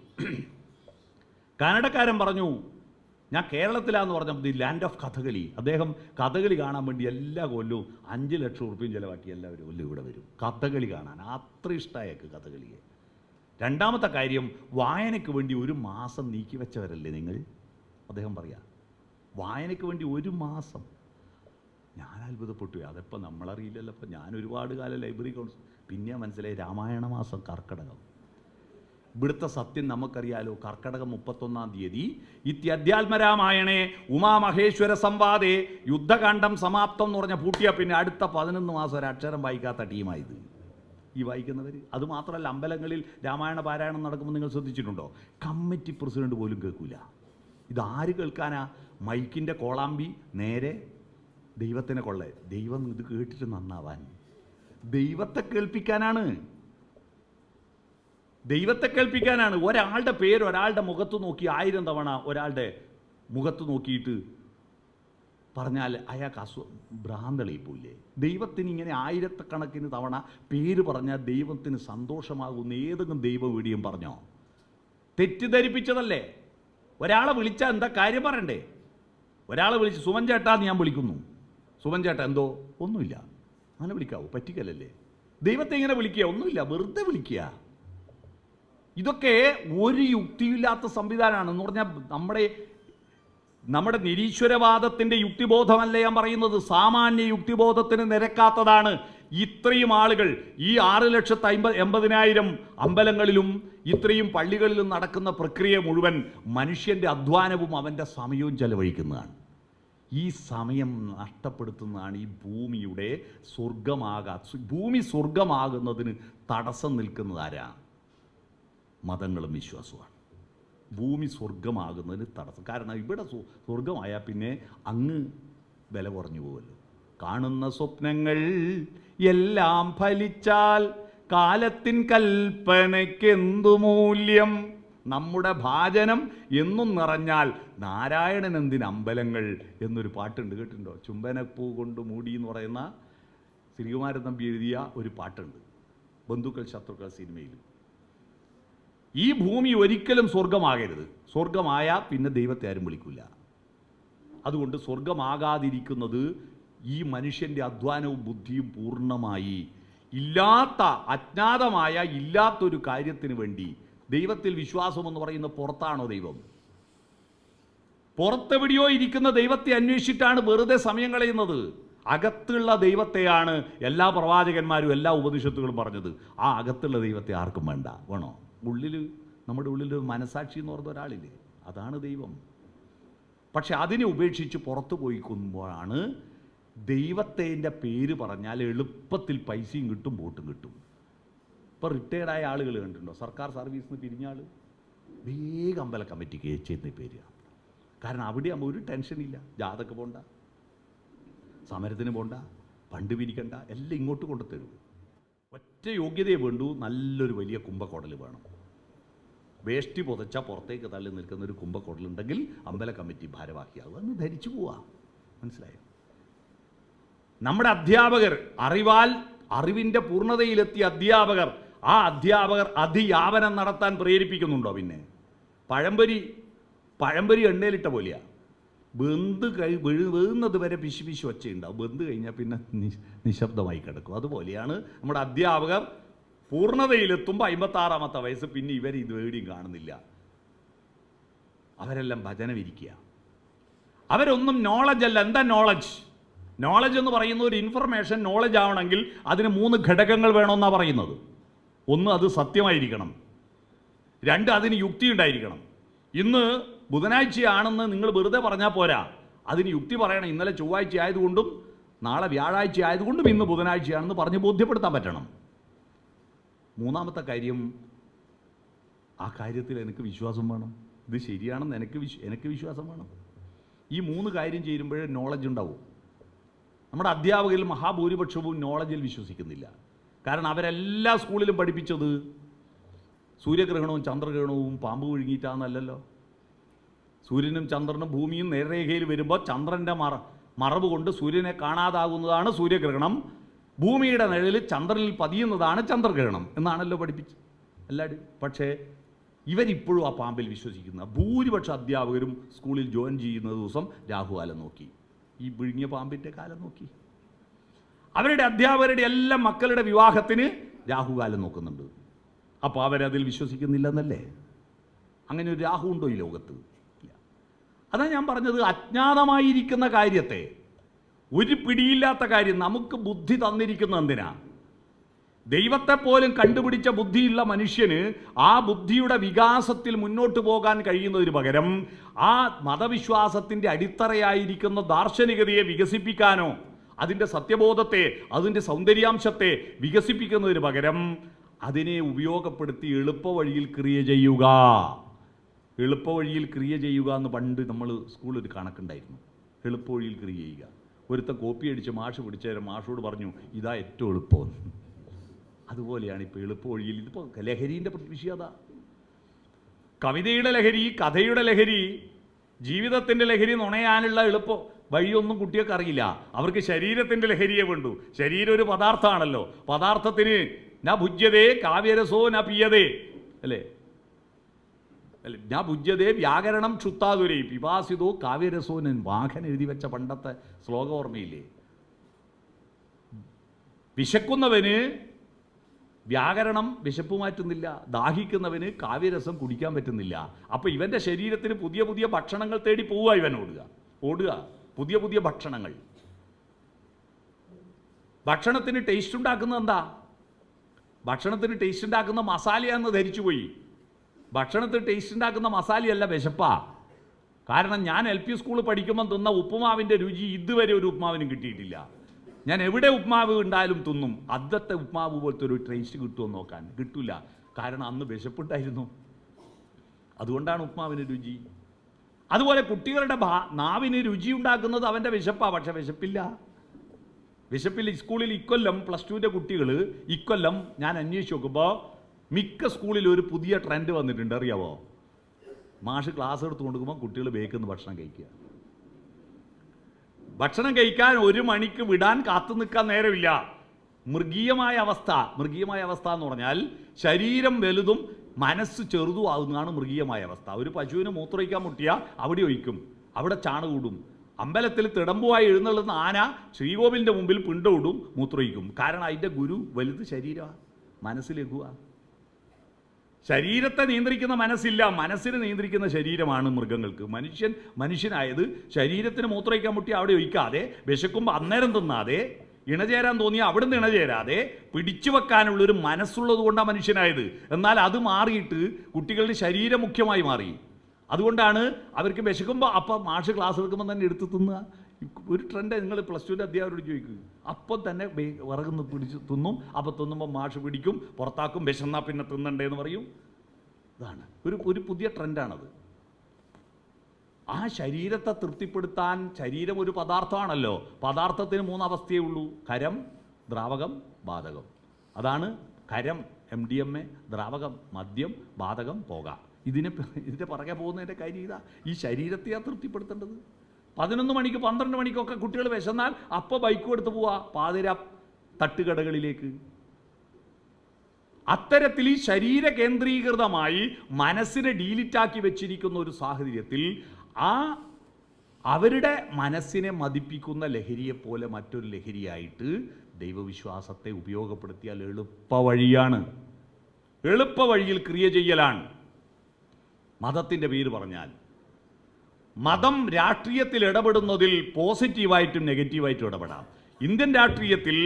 കാനഡക്കാരൻ പറഞ്ഞു, ഞാൻ കേരളത്തിലാന്ന് പറഞ്ഞപ്പോൾ ദി ലാൻഡ് ഓഫ് കഥകളി. അദ്ദേഹം കഥകളി കാണാൻ വേണ്ടി എല്ലാ കൊല്ലവും 5 ലക്ഷം ഉറുപ്പികയും ചിലവാക്കി എല്ലാവരും കൊല്ലം ഇവിടെ വരും കഥകളി കാണാൻ. അത്ര ഇഷ്ടമായേക്ക് കഥകളിയെ. രണ്ടാമത്തെ കാര്യം, വായനയ്ക്ക് വേണ്ടി 1 മാസം നീക്കി വെച്ചവരല്ലേ നിങ്ങൾ? അദ്ദേഹം പറയാം, വായനയ്ക്ക് വേണ്ടി 1 മാസം. ഞാൻ അത്ഭുതപ്പെട്ടു. അതിപ്പോൾ നമ്മളറിയില്ലല്ലോ. അപ്പോൾ ഞാൻ ഒരുപാട് കാലം ലൈബ്രറി കൗൺസിൽ, പിന്നെ മനസ്സിലായി രാമായണ മാസം കർക്കടകം. ഇവിടുത്തെ സത്യം നമുക്കറിയാലോ. കർക്കടകം 31-ാം തീയതി ഇത്യധ്യാത്മരാമായണേ ഉമാമഹേശ്വര സംവാദേ യുദ്ധകാന്ഡം സമാപ്തം എന്ന് പറഞ്ഞ പൂട്ടിയാൽ പിന്നെ അടുത്ത 11 മാസം ഒരക്ഷരം വായിക്കാത്ത ടീമായത് ഈ വായിക്കുന്നവർ. അതുമാത്രമല്ല, അമ്പലങ്ങളിൽ രാമായണ പാരായണം നടക്കുമ്പോൾ നിങ്ങൾ ശ്രദ്ധിച്ചിട്ടുണ്ടോ? കമ്മിറ്റി പ്രസിഡന്റ് പോലും കേൾക്കില്ല. ഇതാര് കേൾക്കാനാ? മൈക്കിൻ്റെ കോളാമ്പി നേരെ ദൈവത്തിനെ കൊള്ളേ. ദൈവം ഇത് കേട്ടിട്ട് നന്നാവാൻ, ദൈവത്തെ കേൾപ്പിക്കാനാണ്. ദൈവത്തെ കേൾപ്പിക്കാനാണ്. ഒരാളുടെ പേര് ഒരാളുടെ മുഖത്ത് നോക്കി 1000 തവണ ഒരാളുടെ മുഖത്ത് നോക്കിയിട്ട് പറഞ്ഞാൽ അയാൾക്ക് ഭ്രാന്തളിപ്പോയില്ലേ? ദൈവത്തിന് ഇങ്ങനെ 1000കണക്കിന് തവണ പേര് പറഞ്ഞാൽ ദൈവത്തിന് സന്തോഷമാകുന്ന ഏതെങ്കിലും ദൈവ വീഡിയും പറഞ്ഞോ? തെറ്റിദ്ധരിപ്പിച്ചതല്ലേ? ഒരാളെ വിളിച്ചാൽ എന്താ കാര്യം പറയണ്ടേ? ഒരാളെ വിളിച്ച് സുമൻ ചേട്ടാന്ന് ഞാൻ വിളിക്കുന്നു. സുമൻ ചേട്ടാ എന്തോ? ഒന്നുമില്ല. അങ്ങനെ വിളിക്കാവൂ? പറ്റിക്കലല്ലേ? ദൈവത്തെ ഇങ്ങനെ വിളിക്കുക? ഒന്നുമില്ല, വെറുതെ വിളിക്കുക. ഇതൊക്കെ ഒരു യുക്തിയില്ലാത്ത സംവിധാനമാണ്. എന്ന് പറഞ്ഞാൽ നമ്മുടെ നിരീശ്വരവാദത്തിൻ്റെ യുക്തിബോധമല്ല ഞാൻ പറയുന്നത്, സാമാന്യ യുക്തിബോധത്തിന് നിരക്കാത്തതാണ്. ഇത്രയും ആളുകൾ ഈ 6,80,000 അമ്പലങ്ങളിലും ഇത്രയും പള്ളികളിലും നടക്കുന്ന പ്രക്രിയ മുഴുവൻ മനുഷ്യൻ്റെ അധ്വാനവും അവൻ്റെ സമയവും ചെലവഴിക്കുന്നതാണ്. ഈ സമയം നഷ്ടപ്പെടുത്തുന്നതാണ് ഈ ഭൂമിയുടെ ഭൂമി സ്വർഗമാകുന്നതിന് തടസ്സം നിൽക്കുന്നത് ആരാ? മതങ്ങളും വിശ്വാസവുമാണ്. ഭൂമി സ്വർഗമാകുന്നതിന് തടസ്സം. കാരണം ഇവിടെ സ്വർഗമായാൽ പിന്നെ അങ്ങ് വില കുറഞ്ഞു പോകുമല്ലോ. കാണുന്ന സ്വപ്നങ്ങൾ എല്ലാം ഫലിച്ചാൽ കാലത്തിൻ കൽപ്പനയ്ക്കെന്തു മൂല്യം? നമ്മുടെ ഭാജനം എന്നും നിറഞ്ഞാൽ നാരായണൻ എന്തിന് അമ്പലങ്ങൾ എന്നൊരു പാട്ടുണ്ട്, കേട്ടിട്ടുണ്ടോ? ചുംബനപ്പൂ കൊണ്ട് മൂടി എന്ന് പറയുന്ന ശ്രീകുമാരൻ തമ്പി എഴുതിയ ഒരു പാട്ടുണ്ട്, ബന്ധുക്കൾ ശത്രുക്കൾ സിനിമയിൽ. ഈ ഭൂമി ഒരിക്കലും സ്വർഗമാകരുത്. സ്വർഗമായാൽ പിന്നെ ദൈവത്തെ ആരും വിളിക്കില്ല. അതുകൊണ്ട് സ്വർഗമാകാതിരിക്കുന്നത് ഈ മനുഷ്യൻ്റെ അധ്വാനവും ബുദ്ധിയും പൂർണ്ണമായി ഇല്ലാത്ത, അജ്ഞാതമായ ഇല്ലാത്തൊരു കാര്യത്തിന് വേണ്ടി. ദൈവത്തിൽ വിശ്വാസമെന്ന് പറയുന്നത് പുറത്താണോ ദൈവം? പുറത്തെവിടെയോ ഇരിക്കുന്ന ദൈവത്തെ അന്വേഷിച്ചിട്ടാണ് വെറുതെ സമയം കളയുന്നത്. അകത്തുള്ള ദൈവത്തെയാണ് എല്ലാ പ്രവാചകന്മാരും എല്ലാ ഉപനിഷത്തുകളും പറഞ്ഞത്. ആ അകത്തുള്ള ദൈവത്തെ ആർക്കും വേണ്ട. വേണോ? ഉള്ളിൽ, നമ്മുടെ ഉള്ളിൽ മനസാക്ഷി എന്ന് പറഞ്ഞ ഒരാളില്ലേ, അതാണ് ദൈവം. പക്ഷെ അതിനെ ഉപേക്ഷിച്ച് പുറത്തു പോയിക്കുമ്പോഴാണ് ദൈവത്തിൻ്റെ പേര് പറഞ്ഞാൽ എളുപ്പത്തിൽ പൈസയും കിട്ടും, വോട്ടും കിട്ടും. ഇപ്പോൾ റിട്ടയർഡായ ആളുകൾ കണ്ടിട്ടുണ്ടോ? സർക്കാർ സർവീസിൽ നിന്ന് പിരിഞ്ഞ ആൾ വേഗം അമ്പല കമ്മിറ്റിക്ക് ചെയ്യുന്ന പേര്. കാരണം അവിടെ ആകുമ്പോൾ ഒരു ടെൻഷനില്ല. ജാഥക്ക് പോണ്ട, സമരത്തിന് പോണ്ട, ഫണ്ട് പിരിക്കണ്ട, എല്ലാം ഇങ്ങോട്ട് കൊണ്ടുതരും. ഒറ്റ യോഗ്യതയെ വേണ്ടൂ, നല്ലൊരു വലിയ കുംഭക്കോടൽ വേണം. വേഷ്ടി പുതച്ചാൽ പുറത്തേക്ക് തള്ളി നിൽക്കുന്ന ഒരു കുംഭക്കോടലുണ്ടെങ്കിൽ അമ്പല കമ്മിറ്റി ഭാരവാഹിയാകുക എന്ന് ധരിച്ചു പോവാ. മനസ്സിലായോ? നമ്മുടെ അധ്യാപകർ, അറിവിൻ്റെ പൂർണ്ണതയിലെത്തിയ അധ്യാപകർ, ആ അധ്യാപകർ അതിയാപനം നടത്താൻ പ്രേരിപ്പിക്കുന്നുണ്ടോ? പിന്നെ പഴംപൊരി എണ്ണയിലിട്ട പോലെയാണ്. വീഴുന്നത് വരെ പിശു ഒച്ചയുണ്ടാവും. വെന്ത് കഴിഞ്ഞാൽ പിന്നെ നിശബ്ദമായി കിടക്കും. അതുപോലെയാണ് നമ്മുടെ അധ്യാപകർ. പൂർണ്ണതയിലെത്തുമ്പോൾ 56-ാമത്തെ വയസ്സ് പിന്നെ ഇവർ ഇതുവേടിയും കാണുന്നില്ല. അവരെല്ലാം ഭജനമിരിക്കുക. അവരൊന്നും നോളജ് അല്ല. എന്താ നോളജ്? നോളജ് എന്ന് പറയുന്ന ഒരു ഇൻഫർമേഷൻ നോളജ് ആവണമെങ്കിൽ അതിന് 3 ഘടകങ്ങൾ വേണമെന്നാണ് പറയുന്നത്. 1, അത് സത്യമായിരിക്കണം. 2, അതിന് യുക്തി ഉണ്ടായിരിക്കണം. ഇന്ന് ബുധനാഴ്ചയാണെന്ന് നിങ്ങൾ വെറുതെ പറഞ്ഞാൽ പോരാ, അതിന് യുക്തി പറയണം. ഇന്നലെ ചൊവ്വാഴ്ച ആയതുകൊണ്ടും നാളെ വ്യാഴാഴ്ച ആയതുകൊണ്ടും ഇന്ന് ബുധനാഴ്ചയാണെന്ന് പറഞ്ഞ് ബോധ്യപ്പെടുത്താൻ പറ്റണം. 3-ാമത്തെ കാര്യം, ആ കാര്യത്തിൽ എനിക്ക് വിശ്വാസം വേണം. ഇത് ശരിയാണെന്ന് എനിക്ക് വിശ്വാസം വേണം. ഈ 3 കാര്യം ചേരുമ്പോഴേ നോളജ് ഉണ്ടാവും. നമ്മുടെ അധ്യാപകരിൽ മഹാഭൂരിപക്ഷവും നോളജിൽ വിശ്വസിക്കുന്നില്ല. കാരണം അവരെല്ലാ സ്കൂളിലും പഠിപ്പിച്ചത് സൂര്യഗ്രഹണവും ചന്ദ്രഗ്രഹണവും പാമ്പ് വിഴുങ്ങിയിട്ടാണെന്നല്ലോ. സൂര്യനും ചന്ദ്രനും ഭൂമിയും നേർരേഖയിൽ വരുമ്പോൾ ചന്ദ്രൻ്റെ മറവ് കൊണ്ട് സൂര്യനെ കാണാതാകുന്നതാണ് സൂര്യഗ്രഹണം. ഭൂമിയുടെ നിഴലിൽ ചന്ദ്രനിൽ പതിയുന്നതാണ് ചന്ദ്രഗ്രഹണം എന്നാണല്ലോ പഠിപ്പിച്ചത് എല്ലാവരും. പക്ഷേ ഇവരിപ്പോഴും ആ പാമ്പിൽ വിശ്വസിക്കുന്ന ഭൂരിപക്ഷ അധ്യാപകരും സ്കൂളിൽ ജോയിൻ ചെയ്യുന്ന ദിവസം രാഹുകാലം നോക്കി, ഈ വിഴുങ്ങിയ പാമ്പിൻ്റെ കാലം നോക്കി. അവരുടെ അധ്യാപകരുടെ എല്ലാ മക്കളുടെ വിവാഹത്തിന് രാഹുകാലം നോക്കുന്നുണ്ട്. അപ്പോൾ അവരതിൽ വിശ്വസിക്കുന്നില്ലെന്നല്ലേ? അങ്ങനെ ഒരു രാഹു ഉണ്ടോ ഈ ലോകത്ത്? ഇല്ല. അതാണ് ഞാൻ പറഞ്ഞത്, അജ്ഞാതമായിരിക്കുന്ന കാര്യത്തെ, ഒരു പിടിയില്ലാത്ത കാര്യം നമുക്ക് ബുദ്ധി തന്നിരിക്കുന്ന എന്തിനാ? ദൈവത്തെ പോലും കണ്ടുപിടിച്ച ബുദ്ധിയുള്ള മനുഷ്യന് ആ ബുദ്ധിയുടെ വികാസത്തിൽ മുന്നോട്ട് പോകാൻ കഴിയുന്നതിന് പകരം ആ മതവിശ്വാസത്തിൻ്റെ അടിത്തറയായിരിക്കുന്ന ദാർശനികതയെ വികസിപ്പിക്കാനോ അതിൻ്റെ സത്യബോധത്തെ, അതിൻ്റെ സൗന്ദര്യാംശത്തെ വികസിപ്പിക്കുന്നതിന് പകരം അതിനെ ഉപയോഗപ്പെടുത്തി എളുപ്പവഴിയിൽ ക്രിയ ചെയ്യുക. എളുപ്പവഴിയിൽ ക്രിയ ചെയ്യുക എന്ന് പണ്ട് നമ്മൾ സ്കൂളിൽ കണക്കുണ്ടായിരുന്നു. എളുപ്പവഴിയിൽ ക്രിയ ചെയ്യുക. ഒരുത്ത കോപ്പി അടിച്ച് മാഷ് പിടിച്ചേരം മാഷോട് പറഞ്ഞു ഇതാ ഏറ്റവും എളുപ്പം. അതുപോലെയാണ് ഇപ്പോൾ എളുപ്പവഴിയിൽ. ഇതിപ്പോൾ ലഹരീൻ്റെ വിഷയത. കവിതയുടെ ലഹരി, കഥയുടെ ലഹരി, ജീവിതത്തിൻ്റെ ലഹരി നുണയാനുള്ള എളുപ്പ വഴിയൊന്നും കുട്ടികൾക്ക് അറിയില്ല. അവർക്ക് ശരീരത്തിൻ്റെ ലഹരിയെ വേണ്ടു. ശരീരം ഒരു പദാർത്ഥമാണല്ലോ. പദാർത്ഥത്തിന് ന ഭുജ്യതേ കാവ്യരസോ ന പിയതേ, അല്ലേ? ന ഭുജ്യതേ വ്യാകരണം ക്ഷുത്താതുരൈ പിപാസിതോ കാവ്യരസോ. വാഹൻ എഴുതി വെച്ച പണ്ടത്തെ ശ്ലോകം ഓർമ്മയില്ലേ? വിശക്കുന്നവന് വ്യാകരണം വിശപ്പ് മാറ്റുന്നില്ല, ദാഹിക്കുന്നവന് കാവ്യരസം കുടിക്കാൻ പറ്റുന്നില്ല. അപ്പോൾ ഇവൻ്റെ ശരീരത്തിന് പുതിയ പുതിയ ഭക്ഷണങ്ങൾ തേടി പോവുക. ഇവൻ ഓടുക പുതിയ പുതിയ ഭക്ഷണങ്ങൾ. ഭക്ഷണത്തിന് ടേസ്റ്റ് ഉണ്ടാക്കുന്നത് എന്താ? ഭക്ഷണത്തിന് ടേസ്റ്റ് ഉണ്ടാക്കുന്ന മസാലയാണെന്ന് ധരിച്ചുപോയി. ഭക്ഷണത്തിന് ടേസ്റ്റ് ഉണ്ടാക്കുന്ന മസാലയല്ല, വിശപ്പാ. കാരണം ഞാൻ LP സ്കൂളിൽ പഠിക്കുമ്പം തിന്ന ഉപ്പുമാവിൻ്റെ രുചി ഇതുവരെ ഒരു ഉപ്പുമാവിനും കിട്ടിയിട്ടില്ല. ഞാൻ എവിടെ ഉപ്മാവ് ഉണ്ടായാലും തിന്നും. അന്നത്തെ ഉപ്മാവ് പോലത്തെ ഒരു ടേസ്റ്റ് കിട്ടുമെന്ന് നോക്കാൻ കിട്ടില്ല. കാരണം അന്ന് വിശപ്പുണ്ടായിരുന്നു. അതുകൊണ്ടാണ് ഉപ്മാവിന് രുചി. അതുപോലെ കുട്ടികളുടെ നാവിന് രുചി ഉണ്ടാക്കുന്നത് അവൻ്റെ വിശപ്പാണ്. പക്ഷെ വിശപ്പില്ല. സ്കൂളിൽ ഇക്കൊല്ലം +2ൻ്റെ കുട്ടികൾ ഇക്കൊല്ലം ഞാൻ അന്വേഷിച്ച് നോക്കുമ്പോൾ മിക്ക സ്കൂളിൽ ഒരു പുതിയ ട്രെൻഡ് വന്നിട്ടുണ്ട്. അറിയാവോ? മാഷ് ക്ലാസ് എടുത്ത് കൊടുക്കുമ്പോൾ കുട്ടികൾ ബേക്കുന്ന ഭക്ഷണം കഴിക്കുക. ഭക്ഷണം കഴിക്കാൻ 1 മണിക്ക് വിടാൻ കാത്തു നിൽക്കാൻ നേരമില്ല. മൃഗീയമായ അവസ്ഥ എന്ന് പറഞ്ഞാൽ ശരീരം വലുതും മനസ്സ് ചെറുതുമാകുന്നതാണ് മൃഗീയമായ അവസ്ഥ. ഒരു പശുവിന് മൂത്രമൊഴിക്കാൻ മുട്ടിയാൽ അവിടെ ഒഴിക്കും, അവിടെ ചാണകൂടും. അമ്പലത്തിൽ തിടമ്പുമായി എഴുന്നള്ളുന്ന ആന ശ്രീകോവിലിൻ്റെ മുമ്പിൽ പിണ്ടോടും, മൂത്രമൊഴിക്കും. കാരണം അതിൻ്റെ ഗുരു വലുത് ശരീരമാണ്, മനസ്സ് ലഘുവാണ്. ശരീരത്തെ നിയന്ത്രിക്കുന്ന മനസ്സില്ല, മനസ്സിനെ നിയന്ത്രിക്കുന്ന ശരീരമാണ് മൃഗങ്ങൾക്ക്. മനുഷ്യനായത് ശരീരത്തിന് മൂത്രമൊഴിക്കാൻ മുട്ടി അവിടെ ഒഴിക്കാതെ, വിശക്കുമ്പോൾ അന്നേരം തിന്നാതെ, ഇണചേരാൻ തോന്നിയാൽ അവിടെ നിന്ന് ഇണചേരാതെ പിടിച്ചു വെക്കാനുള്ളൊരു മനസ്സുള്ളത് കൊണ്ടാണ് മനുഷ്യനായത്. എന്നാൽ അത് മാറിയിട്ട് കുട്ടികളുടെ ശരീരം മുഖ്യമായി മാറി. അതുകൊണ്ടാണ് അവർക്ക് വിശക്കുമ്പോൾ അപ്പം മാഷ് ക്ലാസ് എടുക്കുമ്പോൾ തന്നെ എടുത്ത് തിന്നുക. ഒരു ട്രെൻഡ് നിങ്ങൾ +2 അധ്യാപകരോട് ചോദിക്കുക, അപ്പം തന്നെ വിറകുന്ന് പിടിച്ച് തിന്നും. അപ്പം തിന്നുമ്പോൾ മാഷ് പിടിക്കും, പുറത്താക്കും, വിശന്നാൽ പിന്നെ തിന്നണ്ടേന്ന് പറയും. ഇതാണ് ഒരു പുതിയ ട്രെൻഡാണത്. ആ ശരീരത്തെ തൃപ്തിപ്പെടുത്താൻ, ശരീരം ഒരു പദാർത്ഥമാണല്ലോ, പദാർത്ഥത്തിന് 3 അവസ്ഥയേ ഉള്ളൂ: ഖരം, ദ്രാവകം, ബാധകം. അതാണ് ഖരം MDMA, ദ്രാവകം മദ്യം, ബാധകം പുക. ഇതിൻ്റെ പുറകെ പോകുന്നതിൻ്റെ കാര്യം ഇതാ. ഈ ശരീരത്തെയാണ് തൃപ്തിപ്പെടുത്തേണ്ടത്. 11 മണിക്ക് 12 മണിക്കൊക്കെ കുട്ടികൾ വിശന്നാൽ അപ്പോൾ ബൈക്കും എടുത്ത് പോവാ പാതിര തട്ടുകടകളിലേക്ക്. അത്തരത്തിൽ ഈ ശരീര കേന്ദ്രീകൃതമായി മനസ്സിനെ ഡീലിറ്റാക്കി വെച്ചിരിക്കുന്ന ഒരു സാഹചര്യത്തിൽ അവരുടെ മനസ്സിനെ മതിപ്പിക്കുന്ന ലഹരിയെപ്പോലെ മറ്റൊരു ലഹരിയായിട്ട് ദൈവവിശ്വാസത്തെ ഉപയോഗപ്പെടുത്തിയാൽ എളുപ്പ വഴിയാണ്, എളുപ്പ വഴിയിൽ ക്രിയ ചെയ്യലാണ്. മതത്തിൻ്റെ പേര് പറഞ്ഞാൽ മതം രാഷ്ട്രീയത്തിൽ ഇടപെടുന്നതിൽ പോസിറ്റീവായിട്ടും നെഗറ്റീവായിട്ടും ഇടപെടാം. ഇന്ത്യൻ രാഷ്ട്രീയത്തിൽ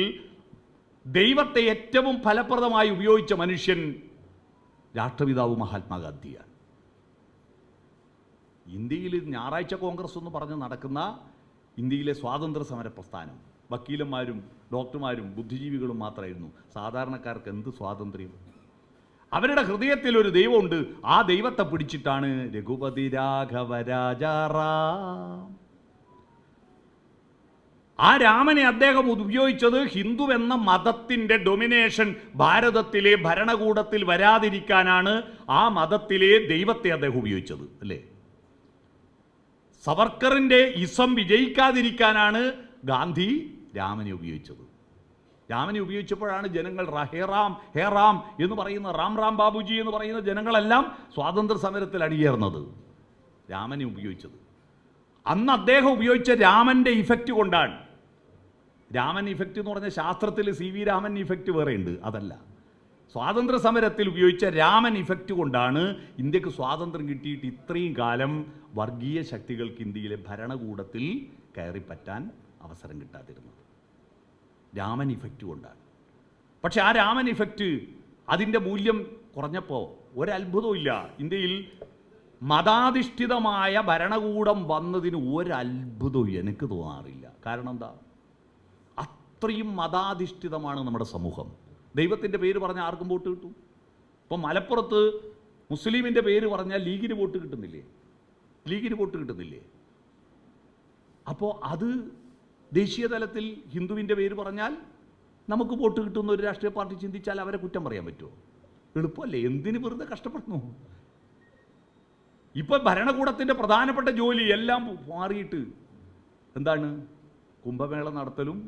ദൈവത്തെ ഏറ്റവും ഫലപ്രദമായി ഉപയോഗിച്ച മനുഷ്യൻ രാഷ്ട്രപിതാവ് മഹാത്മാഗാന്ധിയാണ്. ഇന്ത്യയിൽ ഞായറാഴ്ച കോൺഗ്രസ് എന്ന് പറഞ്ഞ് നടക്കുന്ന ഇന്ത്യയിലെ സ്വാതന്ത്ര്യ സമര പ്രസ്ഥാനം വക്കീലന്മാരും ഡോക്ടർമാരും ബുദ്ധിജീവികളും മാത്രമായിരുന്നു. സാധാരണക്കാർക്ക് എന്ത് സ്വാതന്ത്ര്യം? അവരുടെ ഹൃദയത്തിൽ ഒരു ദൈവമുണ്ട്. ആ ദൈവത്തെ പിടിച്ചിട്ടാണ് രഘുപതി രാഘവ രാജാറാം. ആ രാമനെ അദ്ദേഹം ഉപയോഗിച്ചത് ഹിന്ദു എന്ന മതത്തിൻ്റെ ഡൊമിനേഷൻ ഭാരതത്തിലെ ഭരണകൂടത്തിൽ വരാതിരിക്കാനാണ്. ആ മതത്തിലെ ദൈവത്തെ അദ്ദേഹം ഉപയോഗിച്ചത്, അല്ലേ? സവർക്കറിൻ്റെ ഇസം വിജയിക്കാതിരിക്കാനാണ് ഗാന്ധി രാമനെ ഉപയോഗിച്ചത്. രാമനെ ഉപയോഗിച്ചപ്പോഴാണ് ജനങ്ങൾ ഹേറാം ഹേറാം എന്ന് പറയുന്ന, റാം റാം ബാബുജി എന്ന് പറയുന്ന ജനങ്ങളെല്ലാം സ്വാതന്ത്ര്യ സമരത്തിൽ അണിയേർന്നത്. രാമനെ ഉപയോഗിച്ചത് അന്ന് അദ്ദേഹം ഉപയോഗിച്ച രാമൻ്റെ ഇഫക്റ്റ് കൊണ്ടാണ്. രാമൻ ഇഫക്റ്റ് എന്ന് പറഞ്ഞ ശാസ്ത്രത്തിൽ CV രാമൻ ഇഫക്റ്റ് വേറെ ഉണ്ട്, അതല്ല. സ്വാതന്ത്ര്യ സമരത്തിൽ ഉപയോഗിച്ച രാമൻ ഇഫക്റ്റ് കൊണ്ടാണ് ഇന്ത്യക്ക് സ്വാതന്ത്ര്യം കിട്ടിയിട്ട് ഇത്രയും കാലം വർഗീയ ശക്തികൾക്ക് ഇന്ത്യയിലെ ഭരണകൂടത്തിൽ കയറിപ്പറ്റാൻ അവസരം കിട്ടാതിരുന്നത്. രാമൻ ഇഫക്റ്റ് കൊണ്ടാണ്. പക്ഷെ ആ രാമൻ ഇഫക്റ്റ് അതിൻ്റെ മൂല്യം കുറഞ്ഞപ്പോൾ ഒരത്ഭുതവും ഇല്ല. ഇന്ത്യയിൽ മതാധിഷ്ഠിതമായ ഭരണകൂടം വന്നതിന് ഒരത്ഭുതവും എനിക്ക് തോന്നാറില്ല. കാരണം എന്താ? അത്രയും മതാധിഷ്ഠിതമാണ് നമ്മുടെ സമൂഹം. ദൈവത്തിൻ്റെ പേര് പറഞ്ഞാൽ ആർക്കും വോട്ട് കിട്ടും. ഇപ്പം മലപ്പുറത്ത് മുസ്ലിമിൻ്റെ പേര് പറഞ്ഞാൽ ലീഗിന് വോട്ട് കിട്ടുന്നില്ലേ? ലീഗിന് വോട്ട് കിട്ടുന്നില്ലേ? അപ്പോൾ അത് ദേശീയ തലത്തിൽ ഹിന്ദുവിൻ്റെ പേര് പറഞ്ഞാൽ നമുക്ക് വോട്ട് കിട്ടുന്ന ഒരു രാഷ്ട്രീയ പാർട്ടി ചിന്തിച്ചാൽ അവരെ കുറ്റം പറയാൻ പറ്റുമോ? എളുപ്പമല്ലേ? എന്തിന് വെറുതെ കഷ്ടപ്പെടുന്നു? ഇപ്പം ഭരണകൂടത്തിൻ്റെ പ്രധാനപ്പെട്ട ജോലി എല്ലാം മാറിയിട്ട് എന്താണ്? കുംഭമേള നടത്തലും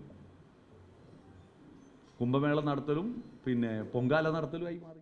പിന്നെ പൊങ്കാല നടത്തലുമായി മാറി.